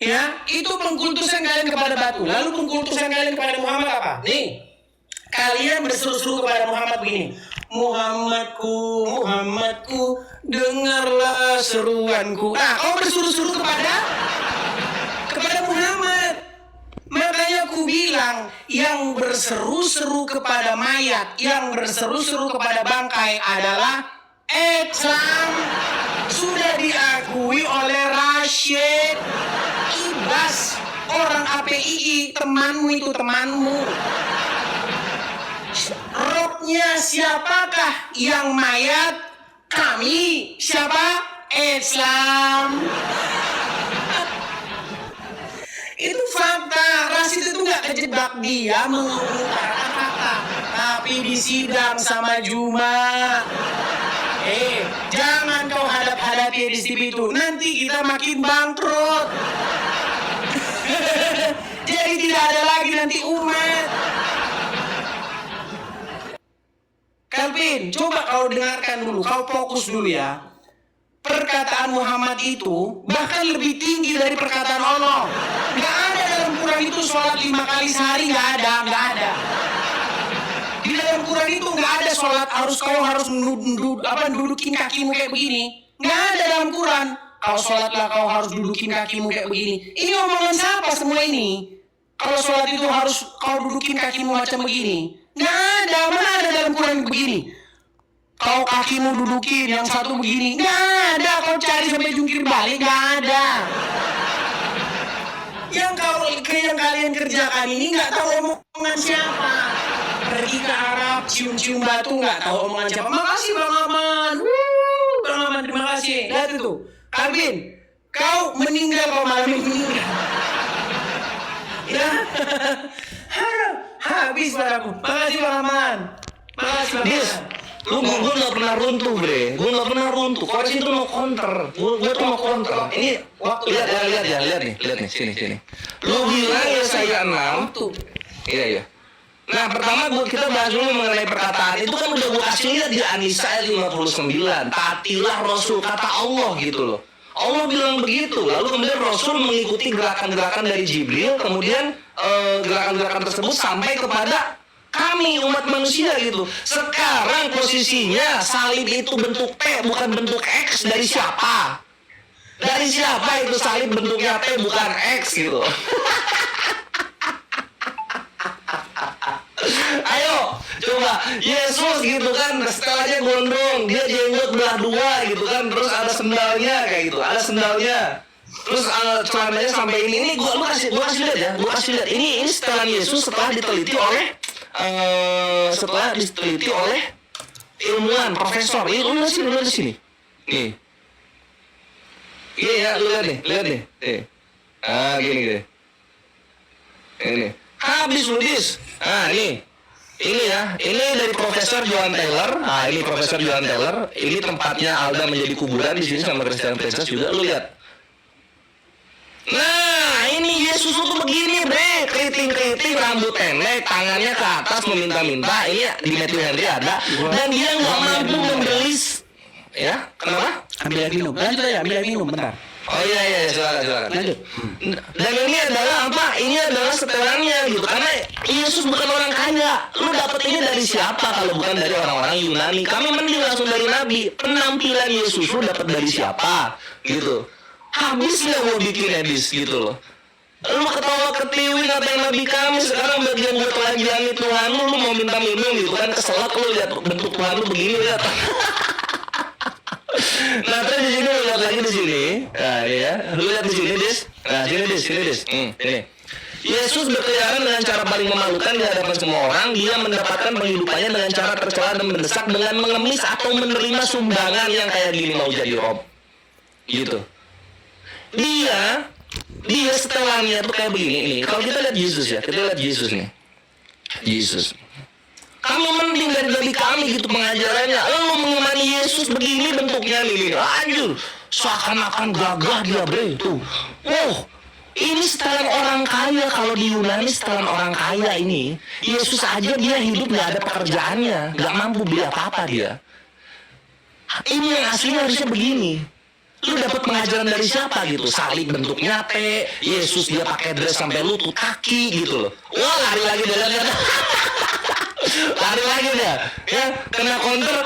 Ya, itu pengkultusan kalian kepada batu. Lalu pengkultusan kalian kepada Muhammad apa? Nih, kalian berseru-seru kepada Muhammad begini. Muhammadku, dengarlah seruanku. Nah, kau berseru-seru kepada Muhammad. Makanya aku bilang, yang berseru-seru kepada mayat, yang berseru-seru kepada bangkai adalah Islam. Sudah diakui oleh Rashid Ibas, orang APII, temanmu itu, temanmu. Robnya siapakah? Yang mayat? Kami. Siapa? Islam. Itu fakta. Rashid itu nggak kejebak, dia mengutarakan fakta. Tapi di sidang sama Juma. Jangan kau hadap-hadapi di TV itu. Nanti kita makin bangkrut. Jadi tidak ada lagi nanti umat. Calvin, coba kau dengarkan dulu, kau fokus dulu ya. Perkataan Muhammad itu bahkan lebih tinggi dari perkataan Allah. Gak ada dalam Quran itu sholat 5 kali sehari, gak ada. Di dalam Quran itu gak ada sholat kau harus dudukin kakimu kayak begini. Gak ada dalam Quran. Kalau sholatlah kau harus dudukin kakimu kayak begini. Ini omongan siapa semua ini? Kalau sholat itu harus kau dudukin kakimu macam begini. Nggak ada, mana ada dalam Quran begini. Kau kakimu dudukin, yang satu begini. Nggak ada, kau cari sampai jungkir balik, nggak ada. Yang kalian kerjakan ini nggak tahu omongan siapa. Pergi ke Arab, cium-cium batu, nggak tahu omongan siapa. Makasih Bang Aman. Bang Aman, terima kasih. Lihat itu. Calvin, kau meninggal, kau malam ini meninggal. Ya. Habis baraku. Makasih Bang Aman. Makasih Bang Aman. Gue gak pernah runtuh bre. Gue gak pernah runtuh. Kau itu mau counter. Gue tuh mau counter. Ini waktu lihat nih sini. Lu bilang ya saya 6. Iya. Nah pertama kita bahas dulu mengenai perkataan itu kan udah gue kasih lihat di An-Nisa ayat 59. Taatilah Rasul, kata Allah gitu loh. Allah bilang begitu. Lalu kemudian Rasul mengikuti gerakan-gerakan dari Jibril. Kemudian gerakan-gerakan tersebut sampai kepada Kami umat manusia gitu. Sekarang posisinya salib itu bentuk T bukan bentuk X. Dari siapa? Dari siapa itu salib bentuknya T bukan X gitu. Ayo, coba Yesus gitu kan, setelahnya gondrong, dia jenggot belah dua gitu kan, terus ada sendalnya kayak gitu, ada sendalnya. Terus celananya sampai ini gua kasih lihat ya, gua kasih lihat. Ini setelan Yesus setelah diteliti oleh ilmuwan, profesor. Ini lu lihat sini. Nih. Iya ya, lu lihat nih. Gini. Ini. Habis lu dis. Ini ya, ini dari Profesor Johan Taylor. Ini Profesor Johan Taylor. Ini tempatnya Alda menjadi kuburan di sini sama Christian Princess juga. Lu lihat. Nah, ini Yesus tuh begini, bre, keriting-keriting, rambut pendek, tangannya ke atas meminta-minta. Ini di Matthew Henry ada. Dan dia nggak mampu membelis. Ya, kenapa? Ambil air minum. Lanjut aja, ambil air minum bentar. Oh iya, silakan. Lanjut. Dan ini adalah apa? Ini adalah setelannya gitu. Karena Yesus bukan orang kaya. Lu dapet ini dari siapa kalau bukan dari orang-orang Yunani? Kami mending langsung dari Nabi. Penampilan Yesus lu dapet dari siapa? Gitu. Habis nggak mau bikin edis gitu loh. Lu ketawa ketiwi ngatain Nabi kami, sekarang bagian gue telajani Tuhan lu mau minta minum gitu kan, keselak lu lihat bentuk Tuhan lu begini, lihat. Nah terus di sini lu lihat lagi di sini, nah ini ya, lu lihat di sini dis, nah sini dis, ini. Yesus berkeliaran dengan cara paling memalukan di hadapan semua orang. Dia mendapatkan penghidupannya dengan cara tercela dan mendesak dengan mengemis atau menerima sumbangan yang kayak gini mau jadi rob, gitu. Dia setelannya tuh kayak begini ini. Kalau kita lihat Yesus ya, kita lihat Yesus nih. Yesus. Kami mending dari kami gitu pengajarannya. Lu mengimani Yesus begini bentuknya nih. Anjir, seakan-akan gagah dia bre tuh. Ini setelan orang kaya. Kalau di Yunani setelan orang kaya ini. Yesus aja dia hidup nggak ada pekerjaannya, nggak mampu beli apa-apa dia. Ini yang aslinya harusnya begini. Lu dapat pengajaran dari siapa gitu? Salib bentuknya T, Yesus dia pakai dress sampai lutut kaki gitu loh. Wah, lari lagi dia. Lari lagi dia. Ya, kena counter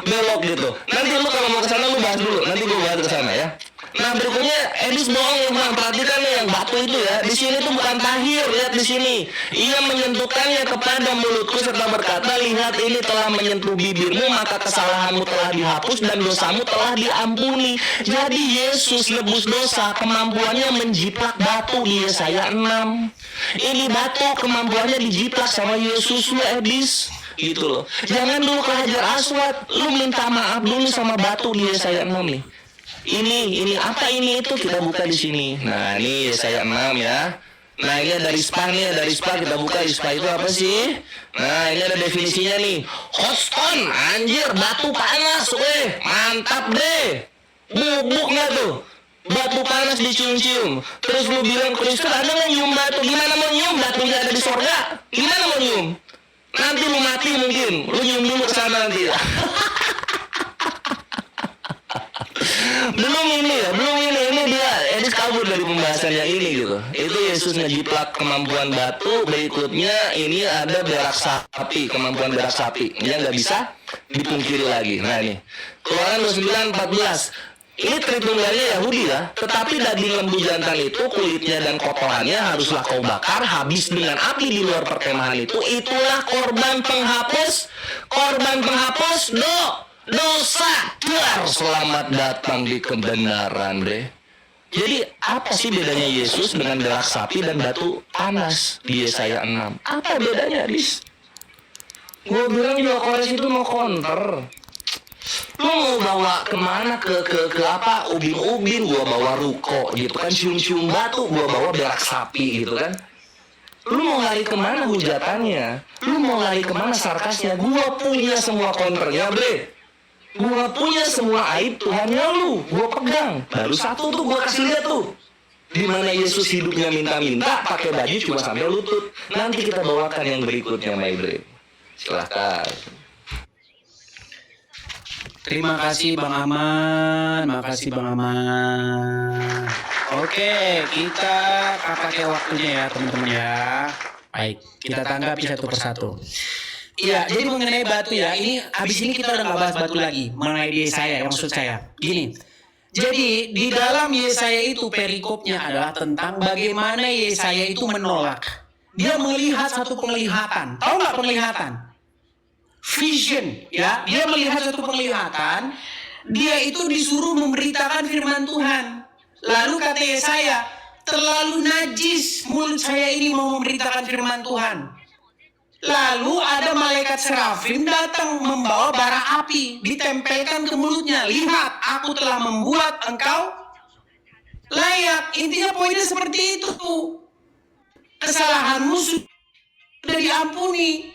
belok gitu. Nanti lu kalau mau ke sana lu bahas dulu. Nanti gua bahas ke sana ya. Nah, berikutnya Edis bohong ya, Bang. Perhatikan nih yang batu itu ya. Di sini tuh bukan tahir, lihat di sini. Ia menyentuhkannya kepada mulutku serta berkata, "Lihat, ini telah menyentuh bibirmu, maka kesalahanmu telah dihapus dan dosamu telah diampuni." Jadi Yesus nebus dosa, kemampuannya menjiplak batu di Yesaya 6. Ini batu kemampuannya dijiplak sama Yesus, lu Edis. Gitu loh. Jangan dulu ke Hajar Aswad, lu minta maaf dulu sama batu di Yesaya 6 nih. Ini apa ini itu kita buka di sini. Nah, ini Yesaya 6 ya. Nah, ini ada rispa nih, kita buka rispa itu apa sih? Nah, ini ada definisinya nih. Hot stone, anjir, batu panas, mantap deh. Bubuk nggak tuh? Batu panas dicium-cium. Terus lu bilang Kristus ada nggak nyium batu? Gimana mau nyium? Batunya ada di sorga. Gimana mau nyium? Nanti lu mati mungkin. Lu nyium dulu ke sana nanti. Belum ini dia Edis kabur dari pembahasan yang ini gitu. Itu Yesus ngejiplak kemampuan batu. Berikutnya ini ada berak sapi, kemampuan berak sapi. Yang nggak bisa dipungkiri lagi. Nah ini Keluaran 29:14. Ini tritunggalnya Yahudi ya. Tetapi daging lembu jantan itu, kulitnya dan kotorannya haruslah kau bakar habis dengan api di luar perkemahan itu. Itulah korban penghapus dosa. Selamat datang di kebenaran deh. Jadi apa sih bedanya Yesus dengan berak sapi dan batu panas di Yesaya 6? Apa bedanya, Dis? Gue bilang juga Kores itu mau counter. Lu mau bawa kemana ke apa ubin-ubin, gua bawa ruko gitu kan, cium-cium batu, gua bawa berak sapi gitu kan. Lu mau lari kemana hujatannya? Lu mau lari kemana sarkasnya? Gua punya semua counternya bre. Gua punya semua aib Tuhannya lu, gua pegang. Baru satu tuh gua kasih lihat tuh. Di mana Yesus hidupnya minta-minta, pakai baju cuma sampai lutut. Nanti kita bawakan yang berikutnya, my bre. Silahkan. Terima kasih Bang Aman, makasih Bang Aman. Oke, kita pakai waktunya ya teman-teman ya. Baik, kita tanggapi satu persatu. Iya, jadi mengenai batu ya, ini habis ini kita udah nggak bahas batu lagi mengenai Yesaya, maksud saya. Gini, jadi di dalam Yesaya itu perikopnya adalah tentang bagaimana Yesaya itu menolak. Dia melihat satu penglihatan, tahu nggak penglihatan? Vision, ya. Dia melihat satu penglihatan, dia itu disuruh memberitakan firman Tuhan. Lalu kata Yesaya, terlalu najis mulut saya ini mau memberitakan firman Tuhan. Lalu ada malaikat serafim datang membawa bara api, ditempelkan ke mulutnya. Lihat, aku telah membuat engkau layak. Intinya poinnya seperti itu. Kesalahanmu sudah diampuni.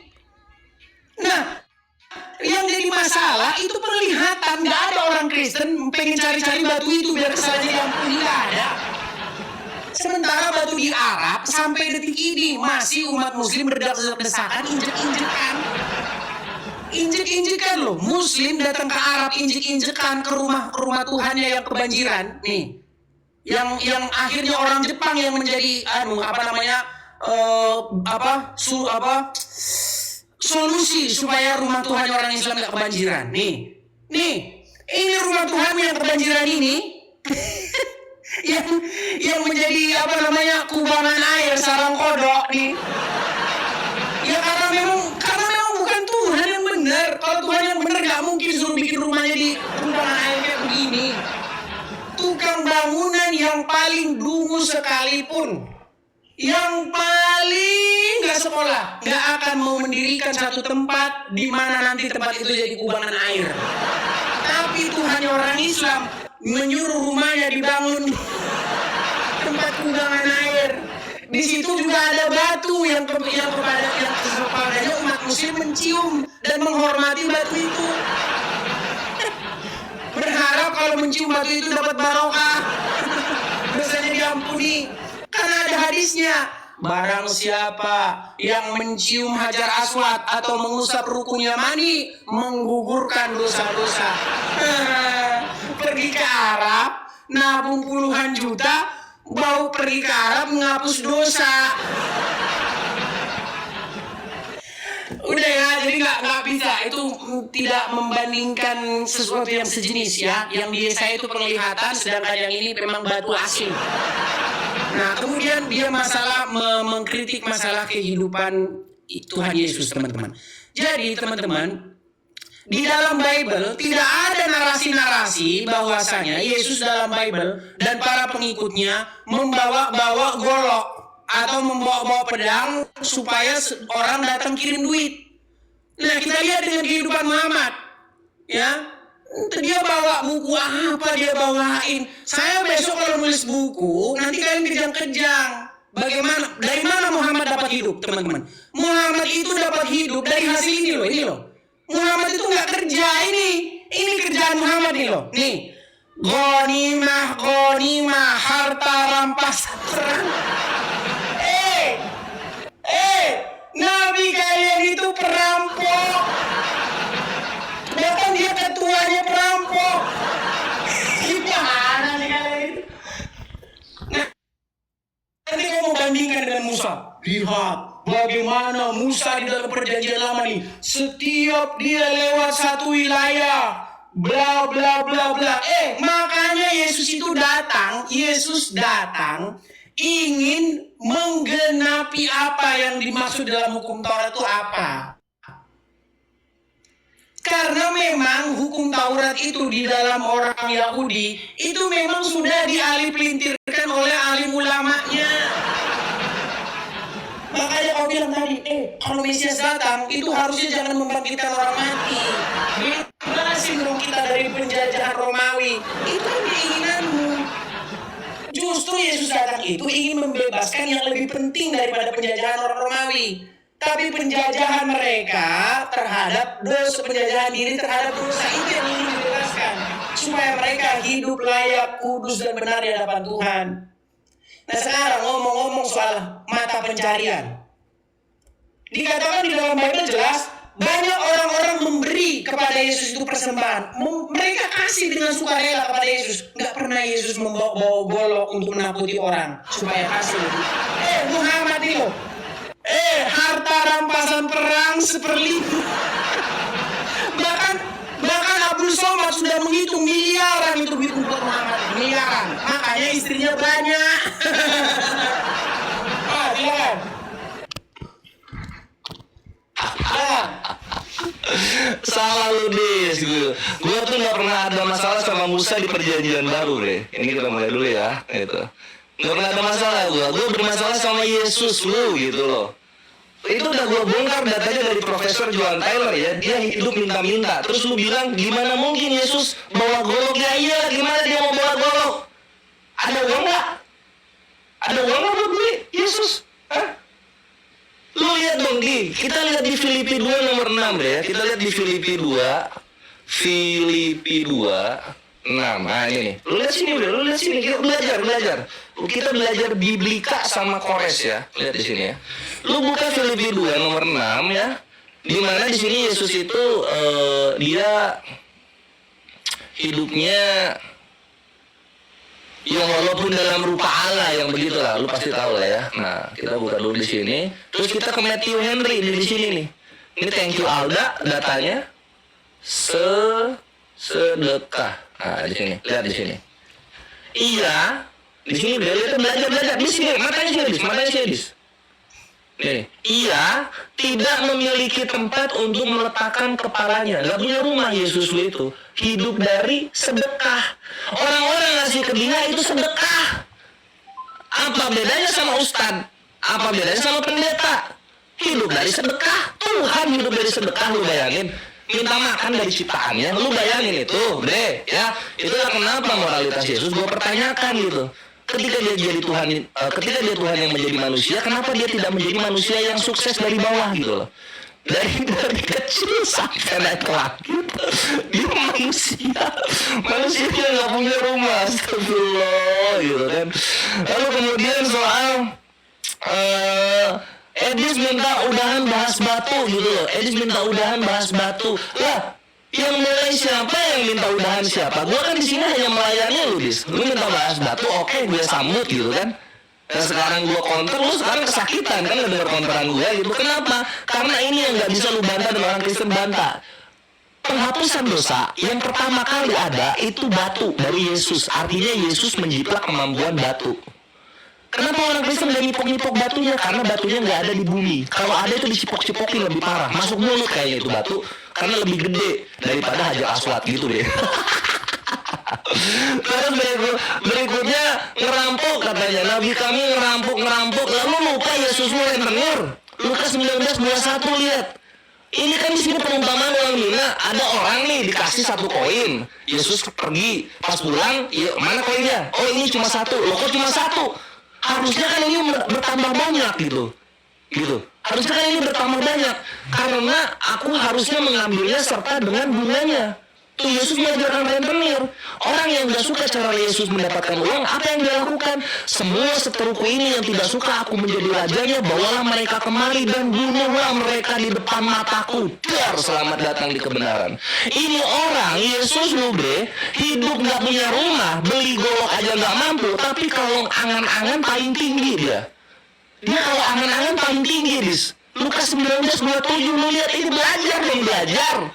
Nah, yang jadi masalah itu penglihatan. Gak ada orang Kristen pengen cari-cari batu itu biar kesalahannya diampuni. Gak ada. Sementara batu di Arab sampai detik ini masih umat muslim berdesak-desakan, injek-injekan loh. Muslim datang ke Arab injek-injekan ke rumah Tuhannya yang kebanjiran nih. Yang akhirnya orang Jepang yang menjadi solusi supaya rumah Tuhan orang Islam gak kebanjiran. Nih, ini rumah Tuhan yang kebanjiran ini. yang menjadi kubangan air sarang kodok nih. Ya karena memang bukan Tuhan yang benar. Kalau Tuhan yang benar nggak mungkin suruh bikin rumahnya di kubangan air kayak begini. Tukang bangunan yang paling dungu sekalipun, yang paling nggak sekolah, nggak akan mau mendirikan satu tempat di mana nanti tempat itu jadi kubangan air. Tapi Tuhannya orang Islam menyuruh rumahnya dibangun tempat kubangan air. Di situ juga ada batu yang kepadanya umat muslim mencium dan menghormati batu itu. Berharap kalau mencium batu itu dapat barokah, dosanya diampuni. Karena ada hadisnya, barang siapa yang mencium Hajar Aswad atau mengusap rukun Yamani menggugurkan dosa-dosa. Pergi ke Arab, nabung puluhan juta, bau pergi ke Arab menghapus dosa. Udah ya, jadi nggak bisa. Itu tidak membandingkan sesuatu yang sejenis ya. Yang di Yesaya itu penglihatan, sedangkan yang ini memang batu asing. Nah, kemudian dia mengkritik masalah kehidupan Tuhan Yesus, teman-teman. Jadi, teman-teman, di dalam Bible tidak ada narasi-narasi bahwasanya Yesus dalam Bible dan para pengikutnya membawa golok atau membawa pedang supaya orang datang kirim duit. Nah, kita lihat dengan kehidupan Muhammad, ya. Dia bawa buku apa dia bawain? Saya besok kalau nulis buku nanti kalian kejang-kejang. Bagaimana? Dari mana Muhammad dapat hidup, teman-teman? Muhammad itu dapat hidup dari hasil ini loh. Muhammad itu nggak kerja ini kerjaan Muhammad nih loh. Nih, ghanimah, harta rampasan perang. Nabi kalian itu perampok. Bahkan dia ketuanya perampok. Gimana nih kalian itu? Nah, nanti kamu mau bandingkan dengan Musa. Lihat bagaimana Musa di dalam perjanjian lama nih. Setiap dia lewat satu wilayah, bla bla bla bla. Makanya Yesus datang ingin menggenapi apa yang dimaksud dalam hukum Taurat itu apa. Karena memang hukum Taurat itu di dalam orang Yahudi itu memang sudah dialih-pelintirkan oleh alim ulamanya. Makanya kau bilang tadi, kalau Mesias datang itu harusnya jangan membangkitkan orang mati. Bebasin dong kita dari penjajahan Romawi. Itu kan keinginanmu. Justru Yesus datang itu ingin membebaskan yang lebih penting daripada penjajahan orang Romawi. Tapi penjajahan mereka terhadap dosa, penjajahan diri terhadap dosa itu yang ingin dibebaskan. Supaya mereka hidup layak, kudus dan benar di hadapan Tuhan. Nah sekarang ngomong-ngomong soal mata pencarian. Dikatakan di dalam Bible jelas, banyak orang-orang memberi kepada Yesus itu persembahan. Mereka kasih dengan sukarela kepada Yesus. Gak pernah Yesus membawa golok untuk menakuti orang supaya kasih. Muhammad nih loh. rampasan perang seperlibu. Bahkan Abdul Somad sudah menghitung miliaran itu duit untuk Muhammad. Miliaran. Makanya istrinya banyak. Silakan. Salah lu Dis, gue tuh nggak pernah ada masalah sama Musa di perjanjian baru deh. Ini kita mulai dulu ya, itu. Nggak pernah ada masalah gue bermasalah sama Yesus lu gitu loh. Itu udah gue bongkar datanya dari Profesor John Taylor ya, dia hidup minta-minta. Terus lu bilang gimana mungkin Yesus bawa golok? Ya iya, gimana dia mau bawa golok? Ada uang nggak? Ada uang nggak buat beli Yesus? Hah? Lu lihat dong kita lihat di Filipi 2 nomor 6 deh ya. Kita lihat di Filipi 2 6. Nah ini nih. Lu lihat sini udah, lu lihat sini. Kita belajar. Kita belajar biblika sama Kores ya. Lihat di sini ya. Lu buka Filipi 2 nomor 6 ya. Di mana di sini Yesus itu dia hidupnya yang walaupun dalam rupa Allah yang begitulah, lu pasti tahu lah ya. Nah, kita buka dulu di sini. Terus kita ke Matthew Henry di sini nih. Ini thank you Alda datanya. Sedekah. Nah, di sini. Lihat di sini. Iya, di sini beliau belajar di sini. Matanya sedis. Nih, ia tidak memiliki tempat untuk meletakkan kepalanya. Gak punya rumah Yesus lu itu. Hidup dari sedekah. Orang-orang ngasih ke dia itu sedekah. Apa bedanya sama ustad? Apa bedanya sama pendeta? Hidup dari sedekah. Tuhan hidup dari sedekah, lu bayangin. Minta makan dari ciptaannya, lu bayangin itu, Bre. Ya, itulah kenapa moralitas Yesus gue pertanyakan gitu. Ketika dia jadi Tuhan, ketika dia Tuhan yang menjadi manusia, kenapa dia tidak menjadi manusia yang sukses dari bawah gitu loh? Dari kecil sampai naik ke langit, dia manusia yang nggak punya rumah, astagfirullah gitu kan. Lalu kemudian soal Edis minta udahan bahas batu gitu loh. Edis minta udahan bahas batu. Lah, yang mulai siapa, yang minta udahan siapa? Gue kan di sini hanya melayani lu, Dis. Lu minta bahas batu, oke, gue sambut gitu kan. Dan sekarang gue counter, lu sekarang kesakitan kan ngedenger counteran gue gitu. Kenapa? Karena ini yang nggak bisa lu bantah dan orang Kristen bantah. Penghapusan dosa yang pertama kali ada itu batu dari Yesus. Artinya Yesus menjiplak kemampuan batu. Kenapa orang Kristen gak nipok-nipok batunya? Karena batunya nggak ada di bumi. Kalau ada itu dicipok-cipokin lebih parah. Masuk mulut kayaknya itu batu. Karena lebih gede daripada Hajar Aswad gitu deh. Terus berikutnya ngerampok katanya. Nabi kami ngerampok. Lalu lupa Yesus mulai rentenir. Lukas 19:21 lihat. Ini kan di sini perumpamaan orang Mina. Ada orang nih dikasih 1 koin. Yesus pergi. Pas pulang, mana koinnya? Oh ini cuma 1. Loh kok cuma 1? Harusnya kan ini bertambah banyak gitu. Harusnya kan ini bertambah banyak. Karena aku harusnya mengambilnya serta dengan bunganya. Tuh Yesus mengajarkan rentenir. Orang yang gak suka cara Yesus mendapatkan uang, apa yang dia lakukan? Semua seteruku ini yang tidak suka aku menjadi rajanya, bawalah mereka kemari dan bunuhlah mereka di depan mataku. Dar, selamat datang di kebenaran. Ini orang, Yesus lu bre, hidup gak punya rumah, beli golok aja gak mampu, tapi kalau angan-angan paling tinggi dia. Dia kalau angan-angan paling tinggi, Dis. Lukas 19:27, lu lihat ini belajar.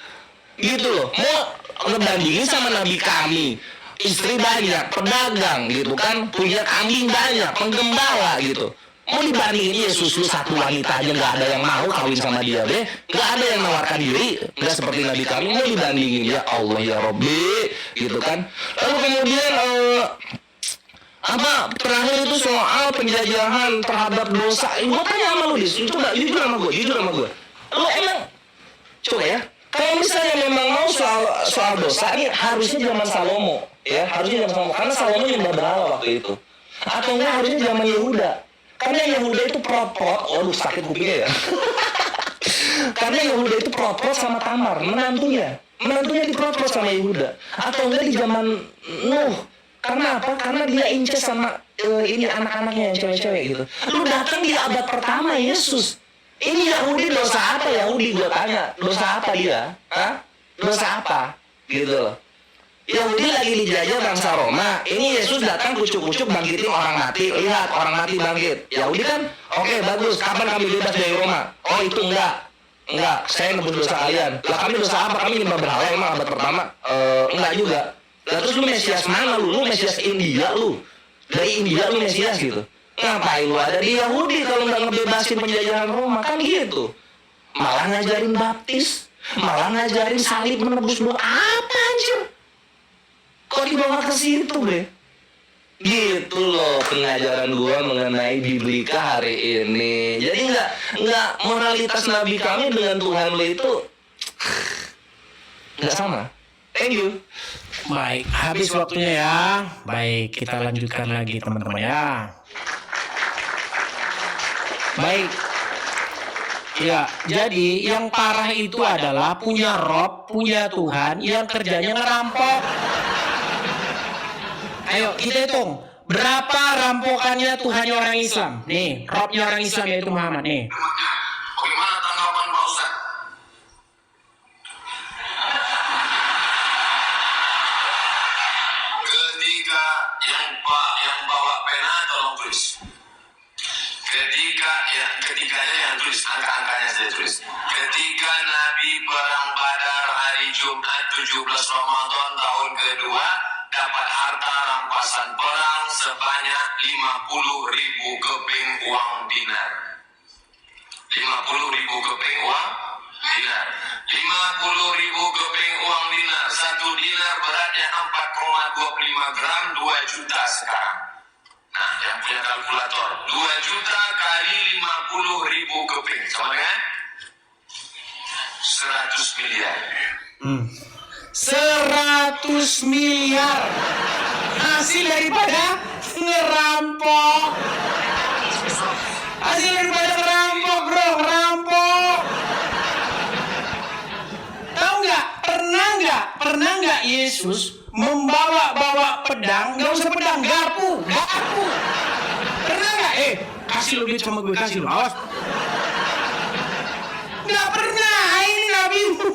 Gitu loh, mau ngebandingin sama nabi kami, istri banyak, pedagang gitu kan, punya kambing banyak, penggembala gitu. Mau dibandingin Yesus, lu 1 wanita aja nggak ada yang mau kawin sama dia deh, nggak ada yang menawarkan diri, nggak seperti nabi kami. Mau dibandingin, ya Allah ya Robbi gitu kan. Lalu kemudian terakhir itu soal penjajahan terhadap dosa. Gue tanya sama lu, Dis, coba jujur sama gue. Lu emang coba ya, kalau misalnya memang mau soal dosa, ini harusnya zaman Salomo, ya, harusnya zaman Salomo, karena Salomo nyembah berhala waktu itu. Atau enggak harusnya zaman Yehuda. Karena Yehuda itu prot-prot, sakit kupingnya ya. Karena Yehuda itu prot-prot sama Tamar, menantunya diprot-prot sama Yehuda. Atau enggak di zaman Nuh. Karena apa? Karena dia incest sama ini anak-anaknya yang cewek-cewek gitu. Lu datang di abad pertama Yesus. Ini Yahudi dosa apa? Yahudi gue tanya, dosa apa dia? Hah? Dosa apa? Gitu loh. Yahudi lagi dijajah bangsa Roma. Ini Yesus datang kucuk-kucuk bangkitin orang mati. Lihat, orang mati bangkit. Yahudi kan, oke, bagus. Kapan kami bebas dari Roma? Oh, itu enggak. Enggak, saya nebus dosa kalian. Lah kami dosa apa? Kami nyembah berhala emang abad pertama? Enggak juga. Lah terus lu Mesias mana lu? Lu Mesias India lu. Dari India lu Mesias gitu. Ngapain lu ada di Yahudi kalau nggak ngebebasin penjajahan Roma? Kan gitu. Malah ngajarin baptis. Malah ngajarin salib menebus doa. Apa anjir? Kok dibawa ke situ, Bre? Gitu loh pengajaran gua mengenai Biblika hari ini. Jadi nggak moralitas Nabi kami dengan Tuhan lo itu nggak sama. Thank you. Baik, habis waktunya ya. Baik, kita lanjutkan lagi teman-teman ya. Baik. Ya, jadi yang parah itu adalah punya Rob, punya Tuhan yang kerjanya ngerampok. Ayo kita hitung berapa rampokannya Tuhannya orang Islam. Nih, Robnya orang Islam yaitu Muhammad nih. Bagaimana tanggapan Pak Ustaz? Ketika yang bawa pena tolong tulis. Ketiganya yang tulis, angka-angkanya saya tulis. Ketika Nabi perang Badar hari Jumat 17 Ramadan tahun kedua dapat harta rampasan perang sebanyak 50.000 keping uang dinar. 50.000 keping uang dinar. 50.000 keping uang dinar. 1 dinar beratnya 4,25 gram, 2 juta sekarang. Nah, yang punya kalkulator, 2 juta kali 50.000 keping sama dengan 100 miliar. 100 miliar hasil daripada ngerampok. Hasil daripada ngerampok, bro, ngerampok. Tahu nggak? Pernah nggak Yesus membawa pedang? Nggak usah pedang, garpu. Pernah nggak? Kasih lo duit sama gue, kasih lo, awas. Nggak pernah. Ini nabimu.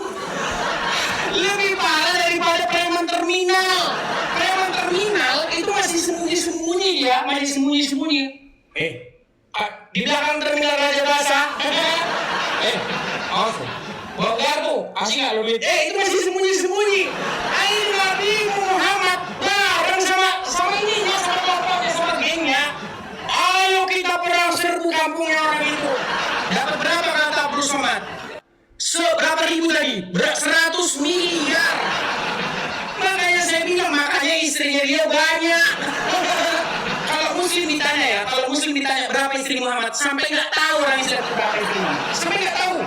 Lebih parah daripada preman terminal. Preman terminal itu masih sembunyi-sembunyi ya, masih sembunyi-sembunyi. Di belakang terminal Raja Basa. Awas. Bawa garpu, kasih nggak lo duit? Itu masih sembunyi-sembunyi. Ayo Nabi Muhammad bareng sama ininya, sama bapaknya, sama gengnya. Ayo kita perang serbu kampungnya orang itu. Dapat berapa kata Bro Somad? Berapa ribu tadi? 100 miliar. Makanya saya bilang, makanya istrinya dia banyak. Kalau muslim ditanya berapa istri Muhammad, sampai nggak tahu orang Islam berapa istri Muhammad. Sampai nggak tahu.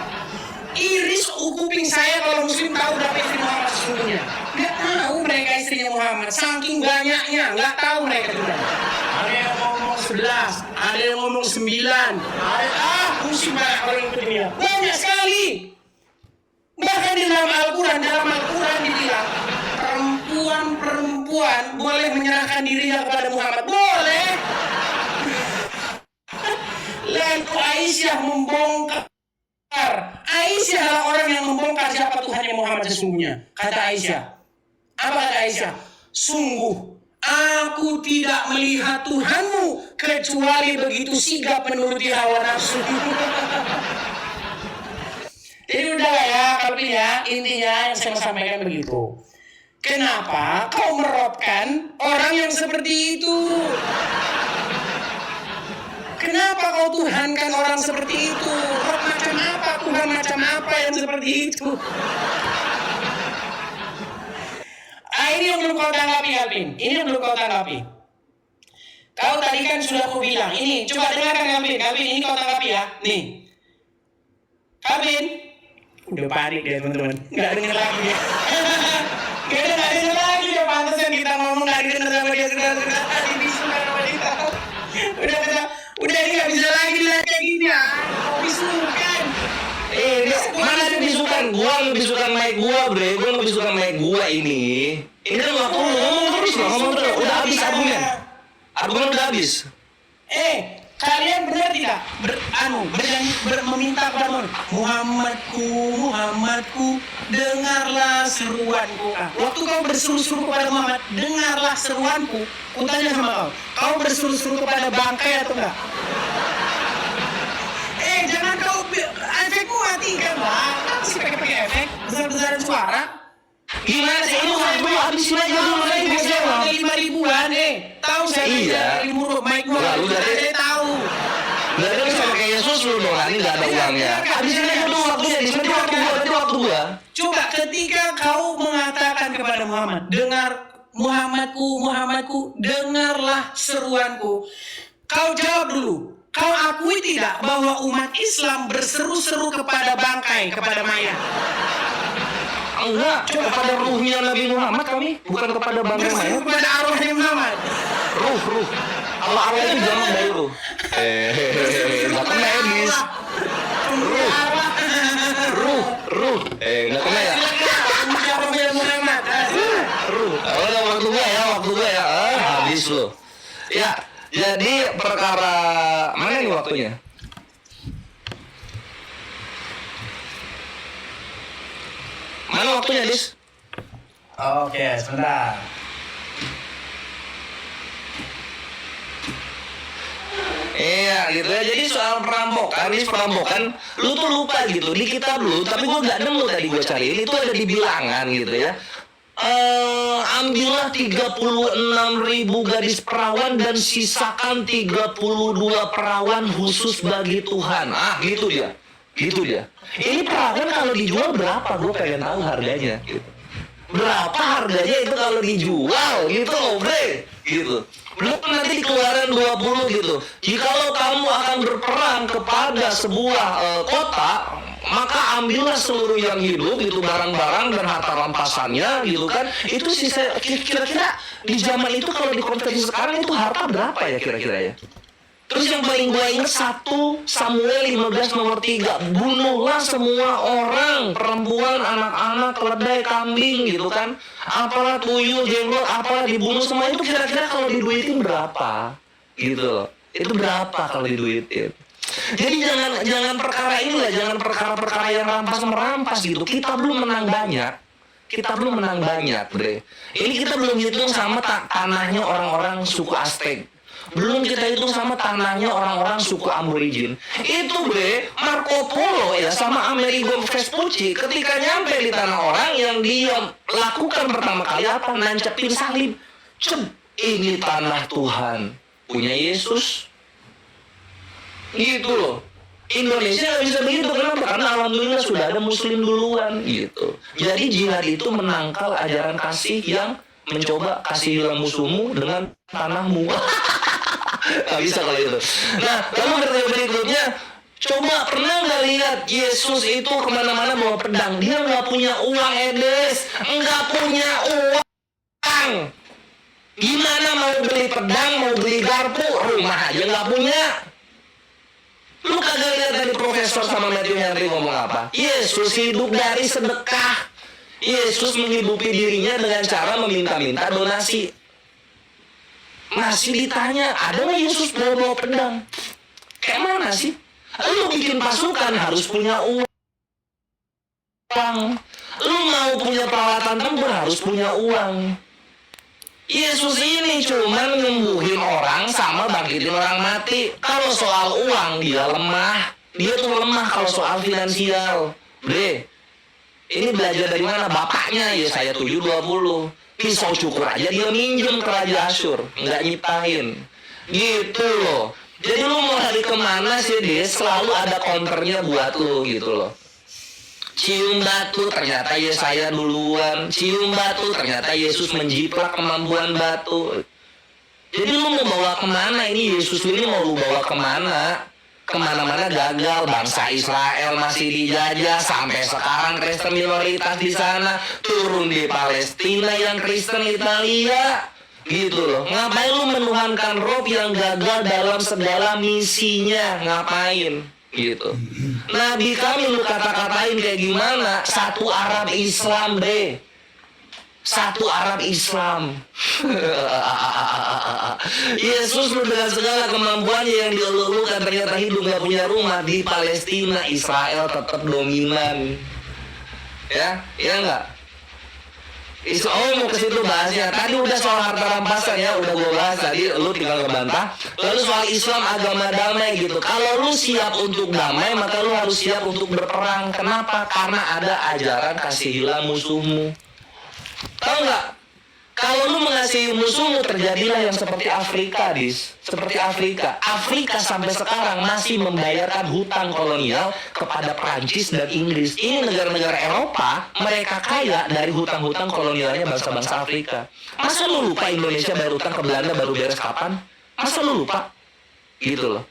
Iris kuping saya kalau muslim tahu berapa istri Muhammad sesungguhnya. Nggak tahu mereka istrinya Muhammad. Saking banyaknya, nggak tahu mereka juga. Ada yang ngomong 11, ada yang ngomong 9. Muslim banyak orang itu dia. Banyak sekali. Bahkan di dalam Al-Quran dibilang perempuan boleh menyerahkan dirinya kepada Muhammad. Boleh. Lalu Aisyah membongkar. Aisyah adalah orang yang membongkar siapa Tuhannya Muhammad sesungguhnya. Kata Aisyah. Apa kata Aisyah? Sungguh aku tidak melihat Tuhanmu kecuali begitu sigap menuruti hawa nafsu. Jadi udah ya, tapi ya intinya yang saya mau sampaikan begitu. Kenapa kau meropkan orang yang seperti itu? Kenapa kau tuhankan orang seperti itu? Rob macam apa? Tuhan macam apa yang seperti itu? Ini yang belum kau tanggapi, Alvin. Ini yang belum kau tanggapi. Kau tadi kan sudah aku bilang. Ini, coba dengarkan Alvin. Alvin, ini kau tanggapi ya. Nih. Alvin. Udah panik dia teman-teman. Nggak dengar lagi dia. Nggak dengar lagi dia. Pantesan kita ngomong nggak dengar sama dia. Dibisukan sama kita. Udah ini nggak bisa lagi dilihat kayak gini ya. Bisukan. Mana ada bisukan? Gua ngebisukan mic gua, Bre. Gua ngebisukan mic gua ini. Ini kan waktu lu ngomong terus loh, ngomong terus. Udah habis argumen. Argumen udah habis. Kalian benar tidak meminta kepada Muhammadku, Muhammadku, dengarlah seruanku. Waktu kau berseru-seru kepada Muhammad, dengarlah seruanku. Kutanya sama kau berseru-seru kepada bangkai atau enggak? Jangan kau efekmu matikan lah. Sih pakai efek, besar-besaran suara. Gimana sih? Ini dulu habisin aja dulu lagi gue jawab. 5.000-an, tahu saya Iya. Mike Lalu dari- saya tahu. Berarti lu sama kayak Yesus lu dong, ini nggak ada uangnya. Habisin aja dulu waktunya, nanti waktu gua. Coba ketika kau mengatakan kepada Muhammad, dengar Muhammadku, Muhammadku, dengarlah seruanku. Kau jawab dulu. Kau akui tidak bahwa umat Islam berseru-seru kepada bangkai, kepada mayat? Enggak, kepada ruhnya Nabi Muhammad kami, bukan kepada bangkai Berseru mayat. kepada arwahnya Muhammad. Ruh. Allah Allah itu jamak dari ruh. Nggak kena ya, Dis. Ruh. Nggak kena ya? Arwahnya Muhammad. Ruh. Udah waktu gua ya. Habis lu. Ya, jadi perkara mana nih waktunya? Mana waktunya, Dis? Oke, sebentar. Iya gitu ya. Jadi soal perampokan, lu tuh lupa gitu di kitab lu, tapi gua nggak nemu tadi gua cariin itu ada di bilangan gitu ya. Ambillah 36.000 gadis perawan dan sisakan 32 perawan khusus bagi Tuhan. Gitu dia. Ini perawan kalau dijual berapa? Gue pengen tahu harganya. Gitu. Berapa harganya itu kalau dijual gitu loh, bre. Gitu. Belum nanti di Keluaran 20 gitu. Jikalau kamu akan berperang kepada sebuah kota, maka ambillah seluruh yang hidup gitu, barang-barang dan harta rampasannya gitu kan. Itu sih kira-kira di zaman itu kalau dikonversi sekarang itu harta berapa ya kira-kira ya? Terus yang paling gue inget 1 Samuel 15 nomor 3, bunuhlah semua orang, perempuan, anak-anak, keledai, kambing gitu kan, apalah tuyul, jenglot, apalah dibunuh semua. Itu kira-kira kalau diduitin berapa gitu loh. Itu berapa kalau diduitin. Jadi jangan perkara inilah, jangan perkara-perkara yang rampas-merampas gitu. Kita belum menang banyak, bre. Ini kita belum hitung sama tanahnya orang-orang suku Aztec. Belum kita hitung sama tanahnya orang-orang suku Aborigin. Itu bre, Marco Polo ya sama Amerigo Vespucci ketika nyampe di tanah orang, yang dia lakukan pertama kali apa? Nancepin salib. Ini tanah Tuhan, punya Yesus. Gitu loh. Indonesia nggak bisa begitu, kenapa? Karena alhamdulillah sudah ada Muslim duluan gitu. Jadi jihad itu menangkal ajaran kasih yang mencoba kasihilah musuhmu dengan tanahmu. Gak bisa kalau itu. Nah, kamu berikutnya, coba pernah nggak lihat Yesus itu kemana-mana bawa pedang? Dia nggak punya uang, Edes, nggak punya uang. Gimana mau beli pedang, mau beli garpu, rumah aja nggak punya. Lu kagak lihat tadi Profesor sama Matthew Henry ngomong apa? Yesus hidup dari sedekah. Yesus menghidupi dirinya dengan cara meminta-minta donasi. Masih ditanya, ada nggak Yesus bawa pedang? Kayak mana sih? Lu bikin pasukan harus punya uang. Lu mau punya peralatan tempur harus punya uang. Yesus ini cuman nyembuhin orang sama bangkitin orang mati. Kalau soal uang dia lemah. Dia tuh lemah kalau soal finansial. Bre, ini belajar dari mana? Bapaknya Yesaya 7:20. Pisau cukur aja dia minjem ke Raja Asyur, nggak nyiptain. Gitu loh. Jadi lu mau lari kemana sih, dia selalu ada counternya buat lu gitu loh. Cium batu, ternyata Yesaya duluan. Cium batu, ternyata Yesus menjiplak kemampuan batu. Jadi lu mau bawa kemana ini? Yesus ini mau lu bawa kemana? Kemana-mana gagal. Bangsa Israel masih dijajah. Sampai sekarang Kristen minoritas di sana. Turun di Palestina yang Kristen Italia. Gitu loh. Ngapain lu menuhankan Rob yang gagal dalam segala misinya? Ngapain? Gitu. Nabi kami lu kata-katain kayak gimana? Satu Arab Islam, bre. Satu Arab Islam. Yesus dengan segala kemampuannya yang dielulukan ternyata hidup gak punya rumah di Palestina. Israel tetap dominan. Ya enggak? Mau ke situ bahasnya. Tadi udah soal harta rampasan ya, udah gue bahas tadi, lu tinggal ngebantah. Lalu soal Islam agama damai gitu. Kalau lu siap untuk damai, maka lu harus siap untuk berperang. Kenapa? Karena ada ajaran kasihilah musuhmu. Tahu nggak? Kalau lu mengasihi musuhmu, terjadilah yang seperti Afrika, seperti Afrika. Afrika sampai sekarang masih membayarkan hutang kolonial kepada Prancis dan Inggris. Ini negara-negara Eropa, mereka kaya dari hutang-hutang kolonialnya bangsa-bangsa Afrika. Masa lu lupa Indonesia bayar hutang ke Belanda baru beres kapan? Masa lu lupa? Gitu loh.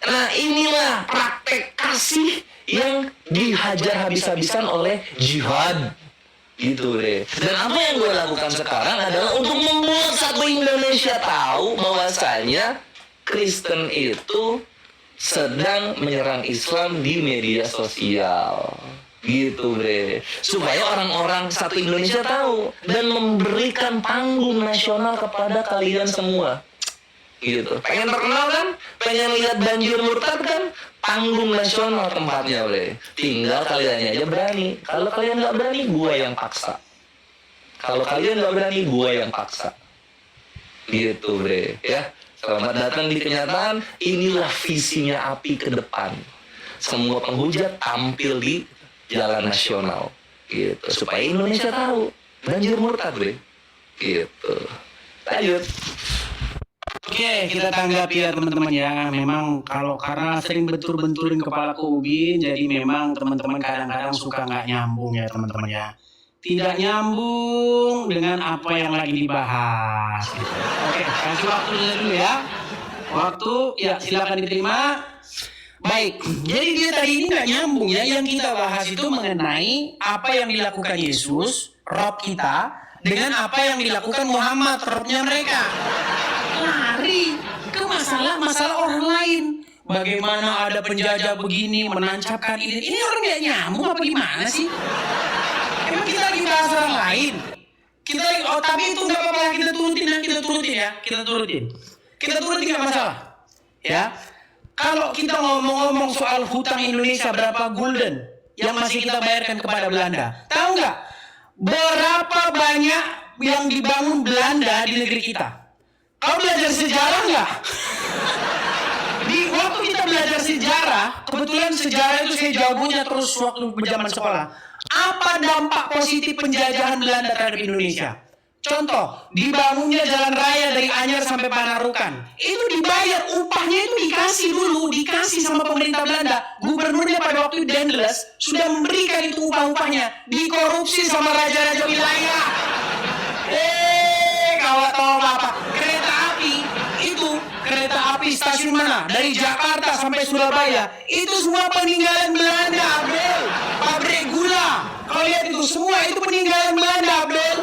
Nah, inilah praktek kasih yang dihajar habis-habisan oleh jihad. Gitu deh. Dan apa yang gue lakukan sekarang adalah untuk membuat satu Indonesia tahu bahwasanya Kristen itu sedang menyerang Islam di media sosial. Gitu bre. Supaya orang-orang satu Indonesia tahu dan memberikan panggung nasional kepada kalian semua. Gitu. Pengen terkenal kan? Pengen lihat banjir murtad kan? Panggung nasional tempatnya bre. Tinggal kalian aja berani. Kalau kalian nggak berani, gua yang paksa. Kalau kalian nggak berani, gua yang paksa. Gitu bre. Ya. Selamat datang di kenyataan. Inilah visinya API ke depan. Semua penghujat tampil di jalan nasional. Gitu. Supaya Indonesia tahu banjir murtad bre. Gitu. Lanjut. Oke, kita tanggapi ya teman-teman ya. Memang karena sering bentur-benturin kepala ke Ubin, jadi memang teman-teman kadang-kadang suka nggak nyambung ya teman-teman ya. Tidak nyambung dengan apa yang lagi dibahas. Gitu. Oke, kasih waktu dulu ya. Waktu, ya silakan diterima. Baik, jadi dia tadi ini nggak nyambung ya. Yang kita bahas itu mengenai apa yang dilakukan Yesus, Rob kita, dengan apa yang dilakukan Muhammad, Robnya mereka. Lari ke masalah orang lain. Bagaimana ada penjajah begini menancapkan ini. Ini orang gak nyambung apa gimana sih? Emang kita lagi bahas orang lain? Kita lagi, tapi itu gak apa-apa, kita turutin ya. Kita turutin gak masalah. Ya. Kalau kita ngomong-ngomong soal hutang Indonesia berapa gulden yang masih kita bayarkan kepada Belanda. Tahu nggak berapa banyak yang dibangun Belanda di negeri kita? Kau belajar sejarah nggak? Di waktu kita belajar sejarah, kebetulan sejarah itu saya jagonya terus waktu zaman sekolah. Apa dampak positif penjajahan Belanda terhadap Indonesia? Contoh, dibangunnya jalan raya dari Anyar sampai Panarukan. Itu dibayar, upahnya itu dikasih sama pemerintah Belanda. Gubernurnya pada waktu itu Dendles sudah memberikan itu upah-upahnya. Dikorupsi sama raja-raja wilayah. Kawat tahu apa? Kereta api stasiun mana? Dari Jakarta sampai Surabaya. Itu semua peninggalan Belanda, Abel. Pabrik gula. Kau lihat itu semua itu peninggalan Belanda, Abel.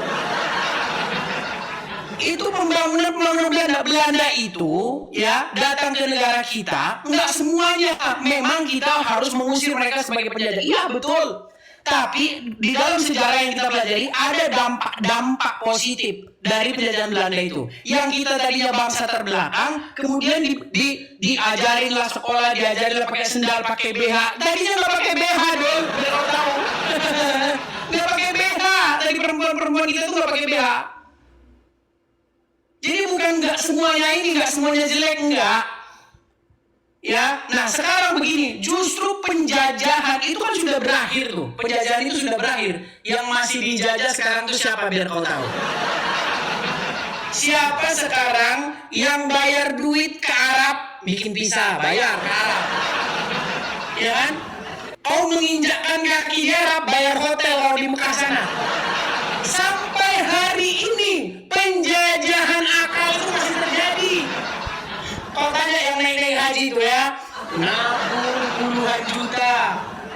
Itu pembangunan Belanda itu ya datang ke negara kita, nggak semuanya memang kita harus mengusir mereka sebagai penjajah. Iya betul. Tapi di dalam sejarah yang kita pelajari ada dampak positif dari penjajahan Belanda itu. Yang kita tadinya bangsa terbelakang, kemudian diajarinlah sekolah, diajarinlah pakai sendal, pakai BH. Tadinya nggak pakai BH dong, biar kau tahu. Nggak pakai BH. Tadi perempuan kita tuh nggak pakai BH. Jadi bukan nggak semuanya jelek, enggak. Ya, nah sekarang begini, justru penjajahan itu kan sudah berakhir tuh. Penjajahan itu sudah berakhir. Yang masih dijajah sekarang tuh siapa biar kau tahu? Siapa sekarang yang bayar duit ke Arab, bikin visa, bayar ke Arab. Ya kan? Kau menginjakkan kaki di Arab, bayar hotel kalau di Mekah sana. Sampai hari ini penjajahan akal itu masih terjadi. Kau tanya yang naik-naik haji itu ya, nabung puluhan juta,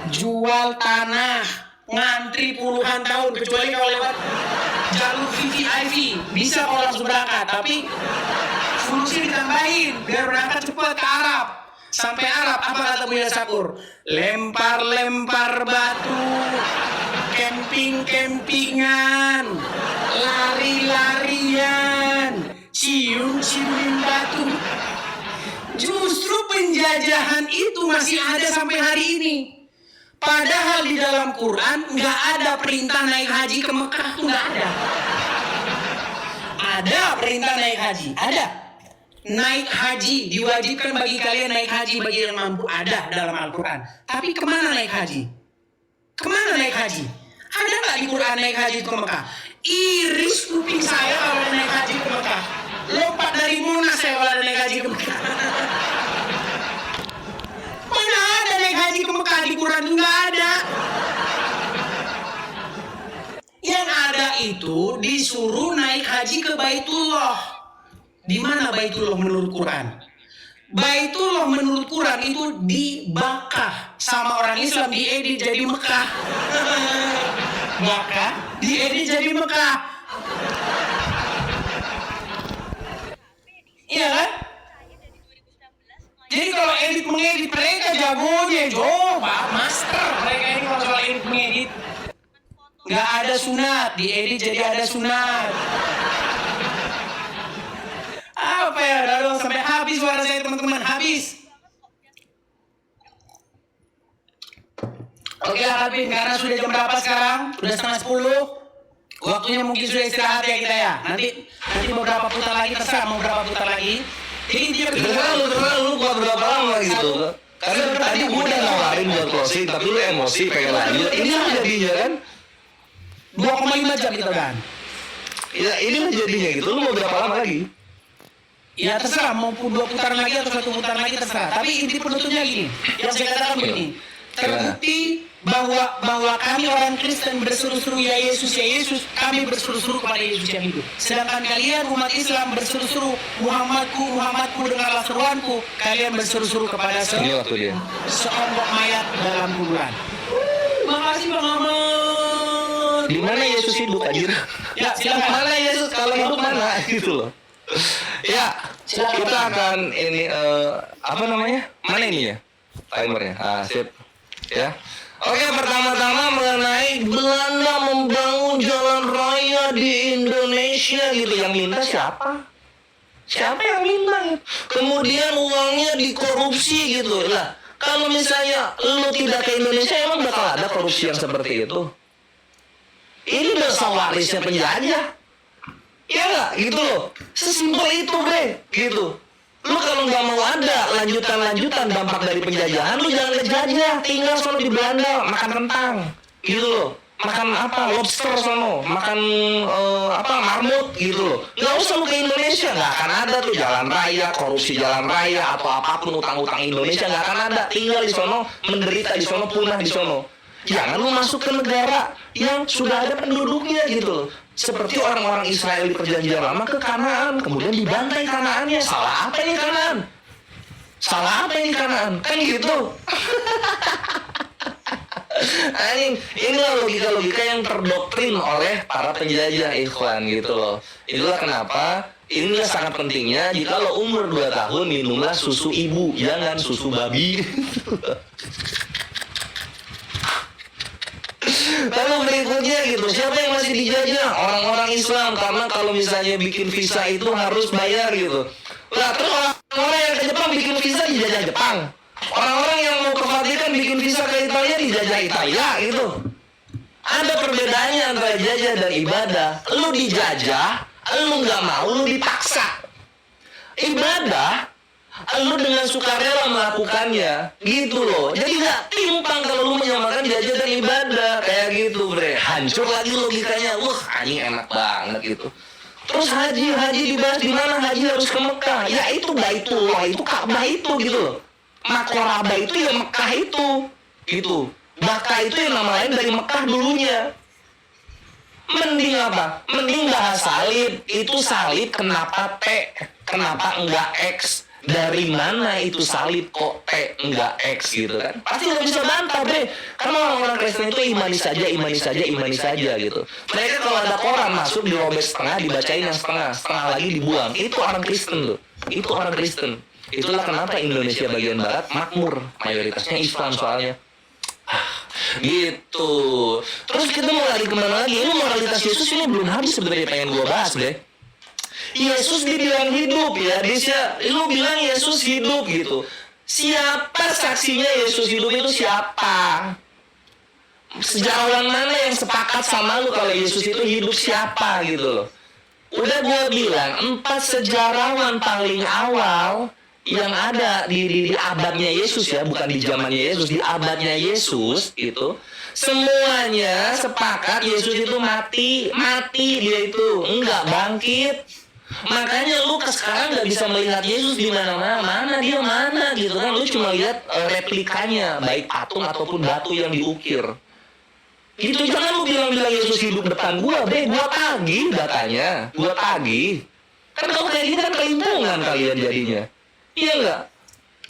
jual tanah, ngantri puluhan tahun, kecuali kalau lewat jalur VVIP, bisa kau langsung berangkat, tapi fungsi ditambahin, biar berangkat cepat ke Arab. Sampai Arab, apa kata Buya Sakur? Lempar-lempar batu, camping-campingan, Lari-larian, cium-ciumin batu. Justru penjajahan itu masih ada sampai hari ini. Padahal di dalam Quran nggak ada perintah naik haji ke Mekah, tuh nggak ada. Ada perintah naik haji, ada. Naik haji, diwajibkan bagi kalian naik haji bagi yang mampu, ada dalam Al-Quran. Tapi kemana naik haji? Kemana naik haji? Ada nggak di Quran naik haji ke Mekah? Iris kuping saya kalau naik haji ke Mekah. Lompat dari Monas saya kalau naik haji ke Mekah. Mana ada naik haji ke Mekah di Quran? Nggak ada. Yang ada itu disuruh naik haji ke Baitullah. Di mana Baitullah menurut Quran? Baitullah menurut Quran itu dibakar sama orang Islam, diedit jadi Mekah. Bakar, diedit jadi Mekah. Iya kan? Jadi kalau edit mengedit mereka jagonya, coba master mereka ini kalau soal edit mengedit. Nggak ada sunat, diedit jadi ada sunat. Apa ya, lalu sampai habis suara saya teman-teman, habis. Oke lah Kalvin, karena sudah jam berapa sekarang? Sudah 9:30. Waktunya mungkin sudah istirahat ya kita ya. Nanti mau berapa putar lagi, terserah mau berapa putar lagi. Jadi intinya Terserah lu buat berapa lama gitu. Karena tadi gue udah nawarin buat closing, tapi lu emosi pengen lanjut. Ini lah jadinya kan. 2,5 jam kita udah. Ya ini lah jadinya gitu. Lu mau berapa lama lagi? Ya terserah, mau 2 putaran lagi atau 1 putaran lagi terserah. Tapi inti penutupnya gini, yang saya katakan begini. Terbukti bahwa kami orang Kristen berseru-seru ya Yesus, kami berseru-seru kepada Yesus yang hidup. Sedangkan kalian umat Islam berseru-seru Muhammadku dengarlah seruanku. Kalian berseru-seru kepada Ini waktu dia. seonggok mayat dalam kuburan. Makasih Bang Ahmad. Di mana Yesus hidup anjir? Ya, silakan. Mana Yesus kalau hidup mana gitu loh. Ya, Silakan. kita akan ini apa namanya? Mana ininya? Timernya. Ah, sip. Ya. Oke, pertama-tama mengenai Belanda membangun jalan raya di Indonesia gitu. Yang minta siapa? Siapa yang minta? Kemudian uangnya dikorupsi gitu. Lah, kalau misalnya lu tidak ke Indonesia emang bakal ada korupsi yang seperti itu? Ini dosa warisnya penjajah. Ya nggak? Gitu loh. Sesimpel itu, bre. Gitu. Lu kalau nggak mau ada lanjutan-lanjutan dampak dari penjajahan, lu jangan ngejajah. Tinggal sono di Belanda, makan kentang. Gitu loh. Makan apa? Lobster sono. Makan marmut gitu loh. Nggak usah lu ke Indonesia. Nggak akan ada tuh jalan raya, korupsi jalan raya, atau apapun utang-utang Indonesia. Nggak akan ada. Tinggal di sono, menderita di sono, punah di sono. Jangan lu masuk ke negara yang sudah ada penduduknya gitu loh. Seperti orang-orang Israel di perjanjian lama ke Kanaan, kemudian dibantai Kanaannya. Salah apa ini Kanaan? Salah apa ini Kanaan? Kan gitu. Inilah logika-logika yang terdoktrin oleh para penjajah ikhwan gitu loh. Itulah kenapa inilah sangat pentingnya jika lo umur 2 tahun minumlah susu ibu, jangan susu babi. Lalu berikutnya gitu, siapa yang masih dijajah? Orang-orang Islam, karena kalau misalnya bikin visa itu harus bayar gitu. Lah terus orang-orang yang ke Jepang bikin visa dijajah Jepang. Orang-orang yang mau ke Vatikan bikin visa ke Italia dijajah Italia gitu. Ada perbedaannya antara jajah dan ibadah. Lu dijajah, lu nggak mau, lu dipaksa. Ibadah, lu dengan sukarela melakukannya, gitu loh. Jadi nggak timpang kalau lu menyamakan jajah dan ibadah kayak gitu, bre. Hancur lagi logikanya. Wah, anjing enak banget gitu. Terus haji dibahas di mana haji harus ke Mekah. Ya itu Baitullah, itu Ka'bah itu gitu loh. Makoraba itu ya Mekah itu, gitu. Baka itu yang nama lain dari Mekah dulunya. Mending apa? Mending bahas salib. Itu salib kenapa T? Kenapa enggak X? Dari mana itu salib kok T enggak X gitu kan? Pasti nggak bisa bantah, bre. Karena orang-orang Kristen itu imani saja gitu. Mereka kalau ada koran masuk dirobek setengah, dibacain yang setengah lagi dibuang. Itu orang Kristen tuh. Itu orang Kristen. Itulah kenapa Indonesia bagian barat makmur, mayoritasnya Islam soalnya. Gitu. Terus kita mau lari kemana lagi? Ini moralitas Yesus ini belum habis sebenarnya pengen gua bahas deh. Yesus dibilang hidup ya, lu bilang Yesus hidup gitu. Siapa saksinya Yesus hidup itu siapa? Sejarawan mana yang sepakat sama lu kalau Yesus itu hidup siapa gitu loh? Udah gua bilang 4 sejarawan paling awal yang ada di abadnya Yesus ya, bukan di zamannya Yesus, di abadnya Yesus itu semuanya sepakat Yesus itu mati dia itu enggak bangkit. Makanya lu sekarang nggak bisa melihat Yesus di mana dia mana gitu kan, lu cuma lihat replikanya baik patung ataupun batu yang diukir. Gitu, jangan lu bilang Yesus hidup depan gua tagih datanya, gua tagih. Kan kalau kayak gini kan kelimpungan kalian jadinya. Iya nggak?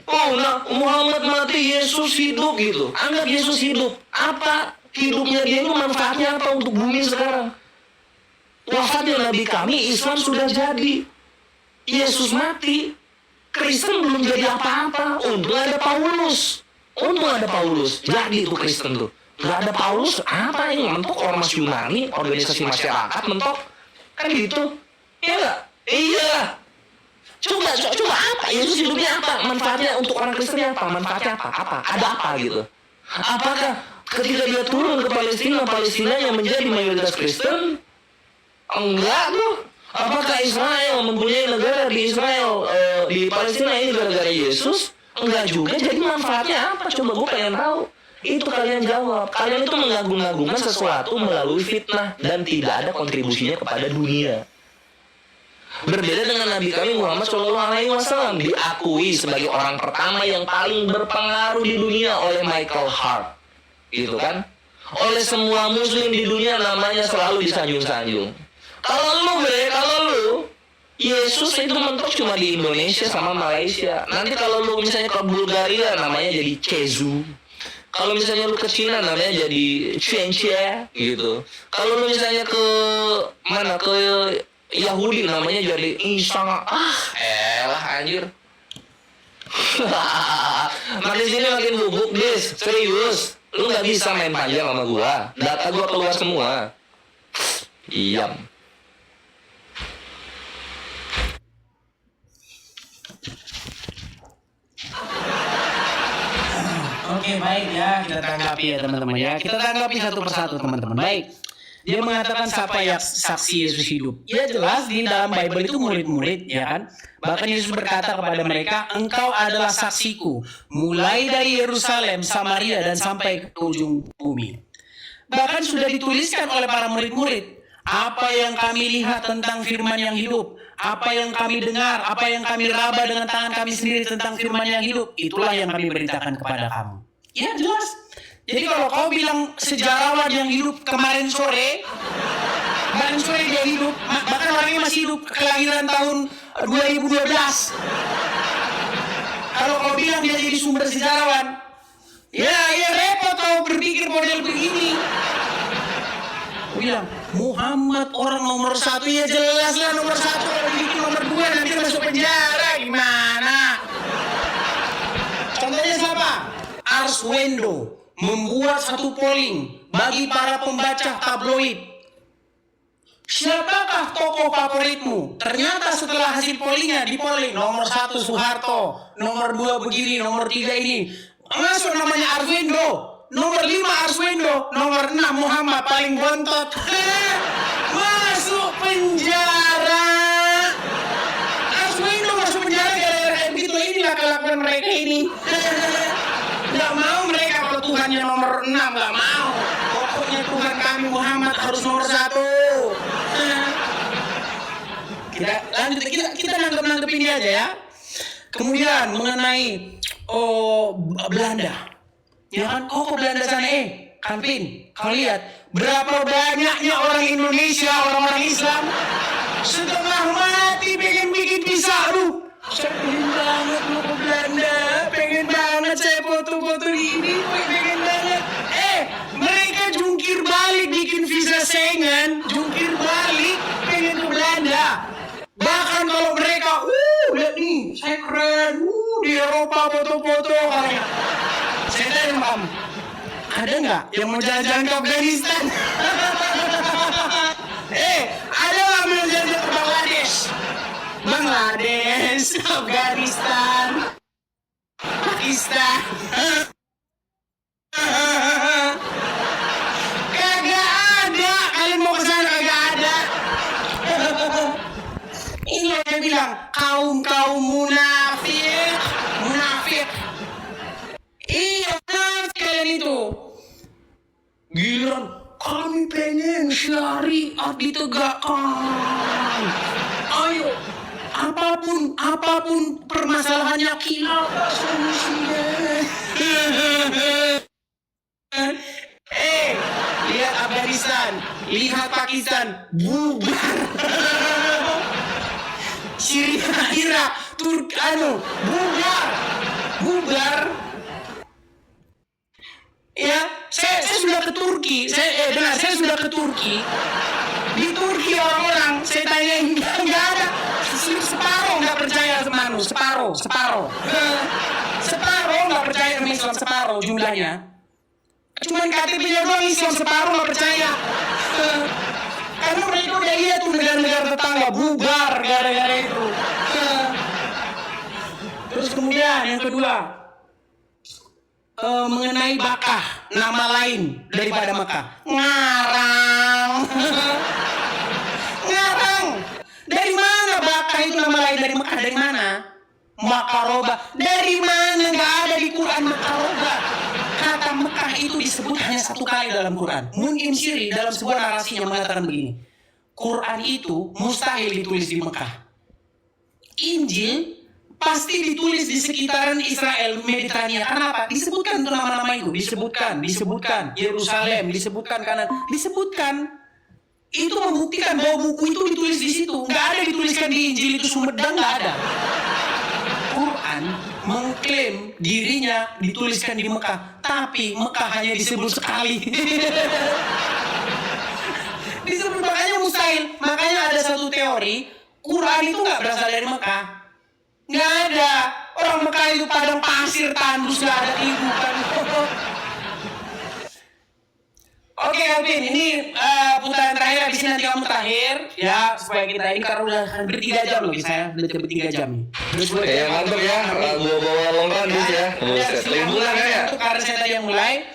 Oh, nah Muhammad mati, Yesus hidup gitu. Anggap Yesus hidup. Apa hidupnya dia itu manfaatnya apa untuk bumi sekarang? Wafatnya Nabi kami, Islam sudah jadi. Yesus mati, Kristen belum jadi apa-apa. Untung ada Paulus. Jadi itu Kristen tuh. Gak ada Paulus, apa ini? Mentok ormas Yunani, organisasi masyarakat, mentok. Kan gitu. Iya nggak? Iya. Coba apa? Yesus hidupnya apa? Manfaatnya untuk orang Kristennya apa? Manfaatnya apa? Ada apa gitu? Apakah ketika dia turun ke Palestina yang menjadi mayoritas Kristen? Enggak tuh. Apakah Israel mempunyai negara di Palestina ini gara-gara Yesus? Enggak juga. Jadi manfaatnya apa? Coba gue pengen tahu. Itu kalian jawab. Kalian itu mengagung-agungkan sesuatu melalui fitnah dan tidak ada kontribusinya kepada dunia. Berbeda dengan Nabi kami Muhammad SAW, diakui sebagai orang pertama yang paling berpengaruh di dunia oleh Michael Hart, gitu kan? Oleh semua Muslim di dunia namanya selalu disanjung-sanjung. Kalau lu Yesus itu mentok cuma di Indonesia sama Malaysia. Nanti kalau lu misalnya ke Bulgaria namanya jadi Cezu. Kalau misalnya lu ke Cina namanya jadi Cenche gitu. Kalau lu misalnya ke Yahudi namanya jadi Isa. Elah anjir. Makin sini makin bubuk, Des. Serius. Lu nggak bisa main panjang sama gua. Data gua keluar semua. Iyam. Oke, baik ya, kita tanggapi ya teman-teman ya. Kita tanggapi satu persatu teman-teman. Baik. Dia mengatakan siapa yang saksi Yesus hidup. Ya jelas di dalam Bible itu murid-murid ya kan. Bahkan Yesus berkata kepada mereka, engkau adalah saksiku. Mulai dari Yerusalem, Samaria dan sampai ke ujung bumi. Bahkan sudah dituliskan oleh para murid-murid. Apa yang kami lihat tentang firman yang hidup. Apa yang kami dengar. Apa yang kami raba dengan tangan kami sendiri tentang firman yang hidup. Itulah yang kami beritakan kepada kamu. Ya jelas. Jadi kalau kau bilang sejarawan yang hidup kemarin sore dia hidup, bahkan orangnya masih hidup, kelahiran tahun 2012. Kalau kau bilang dia jadi sumber sejarawan, ya repot kau berpikir model begini. Kau bilang Muhammad orang nomor 1, ya jelas lah nomor 1. Kalau bikin nomor 2 nanti masuk penjara gimana? Contohnya siapa? Arswendo membuat satu polling bagi para pembaca tabloid. Siapakah tokoh favoritmu? Ternyata setelah hasil pollingnya di polling nomor 1 Soeharto, nomor 2 begini, nomor 3 ini. Masuk namanya Arswendo, nomor 5 Arswendo, nomor 6 Muhammad paling bontot. Masuk penjara. Arswendo masuk penjara gara-gara begitu. Inilah kelakuan mereka ini. Gak mau mereka kalau Tuhannya nomor 6, gak mau. Pokoknya Tuhan kami Muhammad harus nomor 1. Kita nanggep ini aja ya. Kemudian mengenai Belanda. Ya kan, kok Belanda sana Kalvin, kau lihat berapa banyaknya orang Indonesia, orang-orang Islam setelah mati pengen bikin pisah. Aduh, saya pengen banget mau ke Belanda, pengen banget saya foto-foto ini, pengen banget. Mereka jungkir balik bikin visa Schengen, jungkir balik pengen ke Belanda. Bahkan kalau mereka, lihat nih, saya keren, di Eropa foto-foto. Saya tanya kamu, Ada nggak yang mau jalan-jalan ke Afghanistan? Ada nggak mau jalan-jalan ke Bangladesh? Bangladesh, Afghanistan, Pakistan. Kagak ada. Kalian mau ke sana kagak ada. Ini yang saya bilang, kaum munafik. Iya, munafik kalian itu. Giliran kami pengen syariat ditegakkan. Ayo, apapun permasalahannya kita solusinya. Lihat Afghanistan, lihat Pakistan, bubar. Syria, Irak, bubar. Ya, saya sudah ke Turki. Saya sudah ke Turki. Di Turki orang-orang saya tanyain nggak ada, separuh nggak percaya sama separuh nggak percaya sama Islam, separuh jumlahnya. Cuman KTP-nya doang Islam, separuh nggak percaya. Karena mereka udah lihat tuh negara-negara tetangga bubar gara-gara itu. Terus kemudian yang kedua, mengenai Makkah, nama lain daripada Makkah, ngarang. Dari mana Makkah itu nama lain dari Makkah? Dari mana? Makaroba. Dari mana? Nggak ada di Quran Makaroba. Kata Mekah itu disebut hanya satu kali dalam Quran. Mun'im Syiri dalam sebuah narasinya mengatakan begini, Quran itu mustahil ditulis di Mekah. Injil pasti ditulis di sekitaran Israel, Mediterania. Kenapa? Disebutkan tuh nama-nama itu. Disebutkan. Yerusalem, disebutkan kanan. Disebutkan. Itu membuktikan bahwa buku itu ditulis di situ. Nggak ada dituliskan di Injil itu Sumedang, nggak ada. Quran mengklaim dirinya dituliskan di Mekah, tapi Mekah hanya disebut sekali. Disebut, makanya mustahil. Makanya ada satu teori, Quran itu nggak berasal dari Mekah. Nggak ada. Orang Mekah itu padang pasir, tandus, nggak ada kehidupan. Oke Alvin, ini putaran terakhir, habis ini nanti kamu terakhir ya, supaya kita ini karena udah hampir 3 jam loh, saya udah hampir 3 jam nih. Ya mantap ya, gua bawa longkan dus ya. Liburan ya. Itu karena saya tadi yang mulai.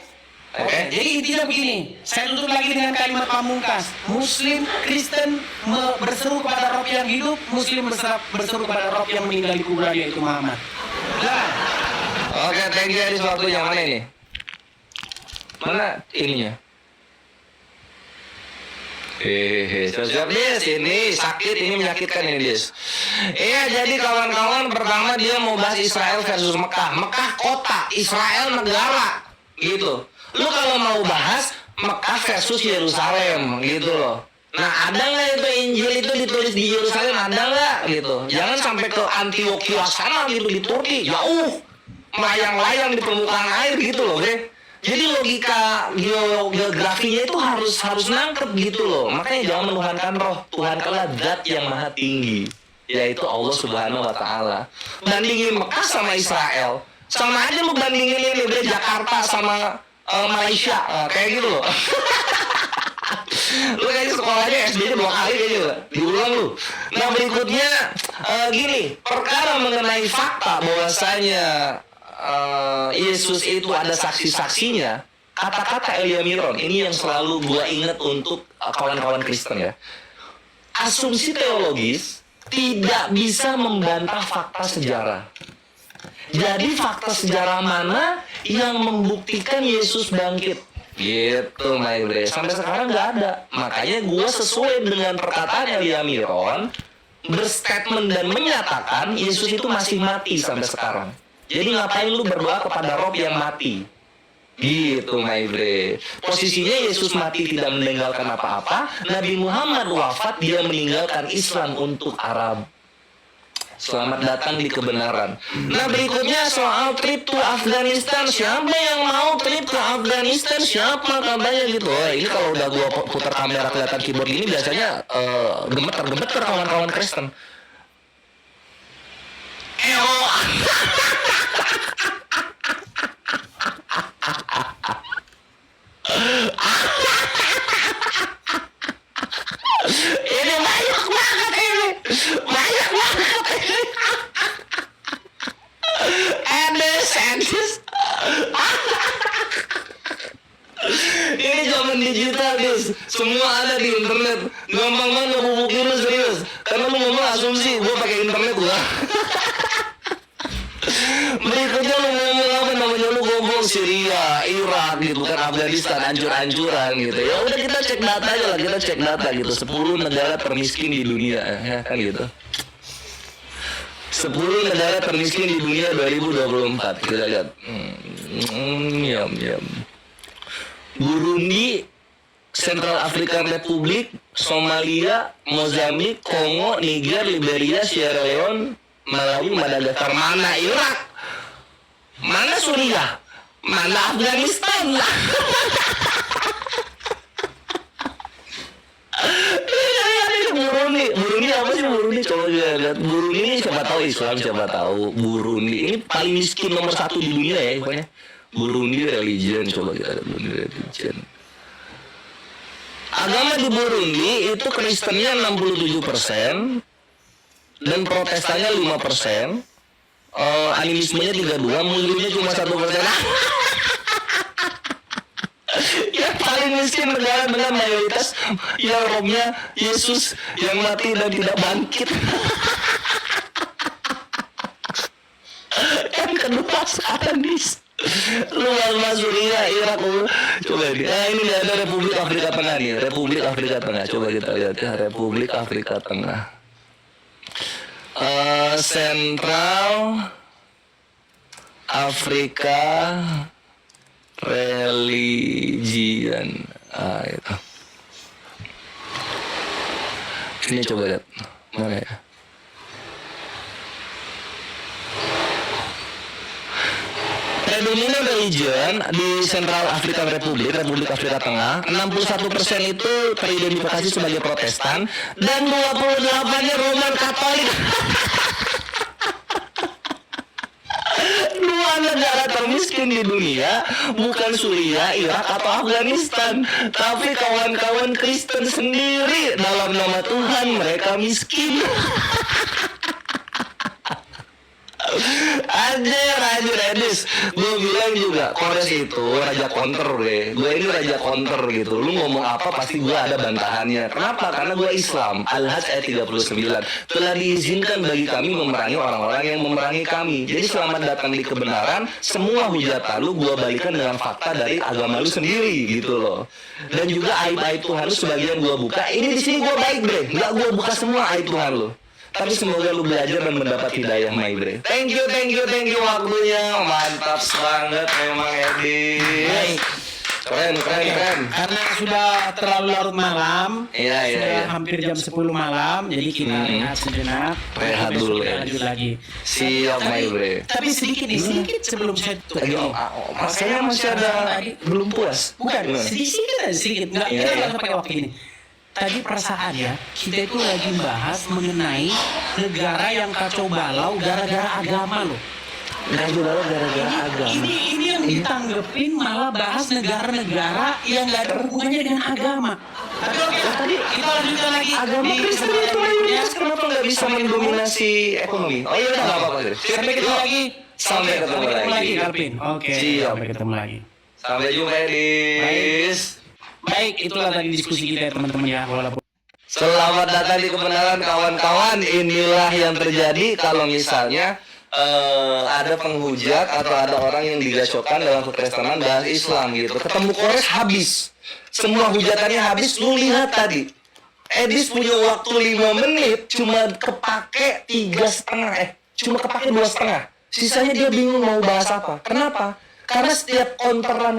Oke. Jadi intinya begini, saya tutup lagi dengan kalimat pamungkas. Muslim, Kristen berseru kepada Rob yang hidup, Muslim berseru kepada Rob yang meninggal di kuburan, yaitu Muhammad. Nah, Oke, thank you Adis, waktu yang mana ini? Mana ininya? Siap Dis, ini sakit, ini menyakitkan ini Dis. Iya, jadi kawan-kawan, pertama dia mau bahas Israel versus Mekah. Mekah kota, Israel negara, gitu. Lu kalau mau bahas Mekah versus Yerusalem, gitu loh. Nah, ada nggak itu Injil itu ditulis di Yerusalem, ada nggak gitu? Jangan sampai ke Antioquia sana gitu di Turki, jauh, melayang-layang di permukaan air gitu loh, oke? Jadi logika geografinya itu harus nangkep gitu loh. Makanya jangan menuhankan roh, tuhankanlah zat yang maha tinggi, yaitu Allah Subhanahu wa Ta'ala. Bandingin Mekah sama Israel, sama aja lu bandingin ini udah Jakarta sama Malaysia, kayak gitu loh. Lu kayaknya sekolahnya SD-nya 2 kali kayaknya lah, diulang lu. Nah berikutnya gini, perkara mengenai fakta bahwasanya Yesus itu ada saksi-saksinya. Kata-kata Elia Miron ini yang selalu gua ingat untuk kawan-kawan Kristen ya. Asumsi teologis tidak bisa membantah fakta sejarah. Jadi fakta sejarah mana yang membuktikan Yesus bangkit? Gitu my bre. Sampai sekarang nggak ada. Makanya gua sesuai dengan perkataan Elia Miron berstatement dan menyatakan Yesus itu masih mati sampai sekarang. Jadi ngapain lu berdoa kepada Rob yang mati? Gitu my bre. Posisinya Yesus mati tidak meninggalkan apa-apa. Nabi Muhammad wafat, dia meninggalkan Islam untuk Arab. Selamat datang di kebenaran. Nah berikutnya soal trip to Afghanistan. Siapa yang mau trip ke Afghanistan? Siapa katanya gitu. Oh, ini kalau udah gua putar kamera kelihatan keyboard ini biasanya gemeter kawan-kawan Kristen. di internet. Gampang banget ngebubukin lu, serius. Karena lu ngomong asumsi, gue pakai internet gua. Berikutnya lu ngomong apa namanya, lu ngomong Syria, Irak gitu kan, Afghanistan, hancur-hancuran gitu. Ya udah kita cek data aja lah, kita cek data gitu. 10 negara termiskin di dunia, ya kan gitu. 10 negara termiskin di dunia 2024, kita lihat. Burundi, Central African Republic, Somalia, Mozambik, Kongo, Niger, Liberia, Sierra Leone, Malawi, Madagaskar. Mana Irak? Mana Suriah? Mana Afghanistan? Burundi apa sih Burundi? Coba lihat. Burundi ini siapa tahu Islam, siapa tahu. Burundi ini paling miskin nomor 1 di dunia ya, pokoknya. Burundi religion, coba kita lihat Burundi religion. Agama di Burundi itu Kristennya 67% dan Protestannya 5%. Animismenya 32, Muslimnya cuma 1%. Yang paling miskin negara dengan mayoritas yang rohnya Yesus yang mati dan tidak bangkit. Yang kedua satanis. Luar Suriah, Irak, coba ini. Ini ada Republik Afrika Tengah nih, Republik Afrika Tengah. Coba kita lihat ya, Republik Afrika Tengah. Central Afrika Religion. Itu. Ini coba lihat. Mana ya? Predominant religion di Central African Republic, Republik Afrika Tengah, 61% itu teridentifikasi sebagai Protestan dan 28-nya Roman Katolik. Dua negara termiskin di dunia bukan Suriah, Irak atau Afghanistan, tapi kawan-kawan Kristen sendiri. Dalam nama Tuhan mereka miskin. Anjir Edis, gue bilang juga Kores itu raja counter deh. Gue ini raja counter gitu. Lu ngomong apa pasti gue ada bantahannya. Kenapa? Karena gue Islam. Al-Hajj ayat 39 telah diizinkan bagi kami memerangi orang-orang yang memerangi kami. Jadi selamat datang di kebenaran. Semua hujatan lu gue balikan dengan fakta dari agama lu sendiri gitu loh. Dan juga aib-aib Tuhan lu sebagian gue buka. Ini di sini gue baik bre, nggak gue buka semua aib Tuhan lu. Tapi semoga lu belajar dan mendapat hidayah, my bre. Thank you waktunya. Mantap banget memang Edi. Keren. Karena sudah terlalu larut malam, Iya. hampir jam 10 malam, jadi kita rehat sejenak. Rehat dulu ya. Lanjut lagi. Siap, my bre. Tapi sedikit sebelum saya tutup. Masanya masih ada belum puas. Bukan, sedikit. Nggak, kita nggak pakai waktu ini. Tadi perasaan ya, kita itu lagi bahas mengenai negara yang kacau balau gara-gara agama loh. Kacau balau gara-gara agama. Ini yang ditanggepin malah bahas negara-negara yang nggak ada hubungannya dengan agama. Tapi tadi kita lanjutkan lagi. Agama Kristen itu mayoritas, kenapa nggak bisa mendominasi ekonomi? Oh iya, nggak apa-apa. Sampai ketemu lagi. Sampai ketemu lagi, Alvin. Oke. Siap. Sampai ketemu lagi. Sampai jumpa, Edis. Baik, itulah tadi diskusi kita ya teman-teman ya. Walaupun Selamat datang di kebenaran kawan-kawan. Inilah yang terjadi kalau misalnya ada penghujat atau ada orang yang digasyokan dalam kekristenan dan Islam gitu. Ketemu Kores habis. Semua hujatannya habis. Lu lihat tadi. Edis punya waktu 5 menit cuma kepake 3,5. Cuma kepake 2,5. Sisanya dia bingung mau bahas apa. Kenapa? Karena setiap counteran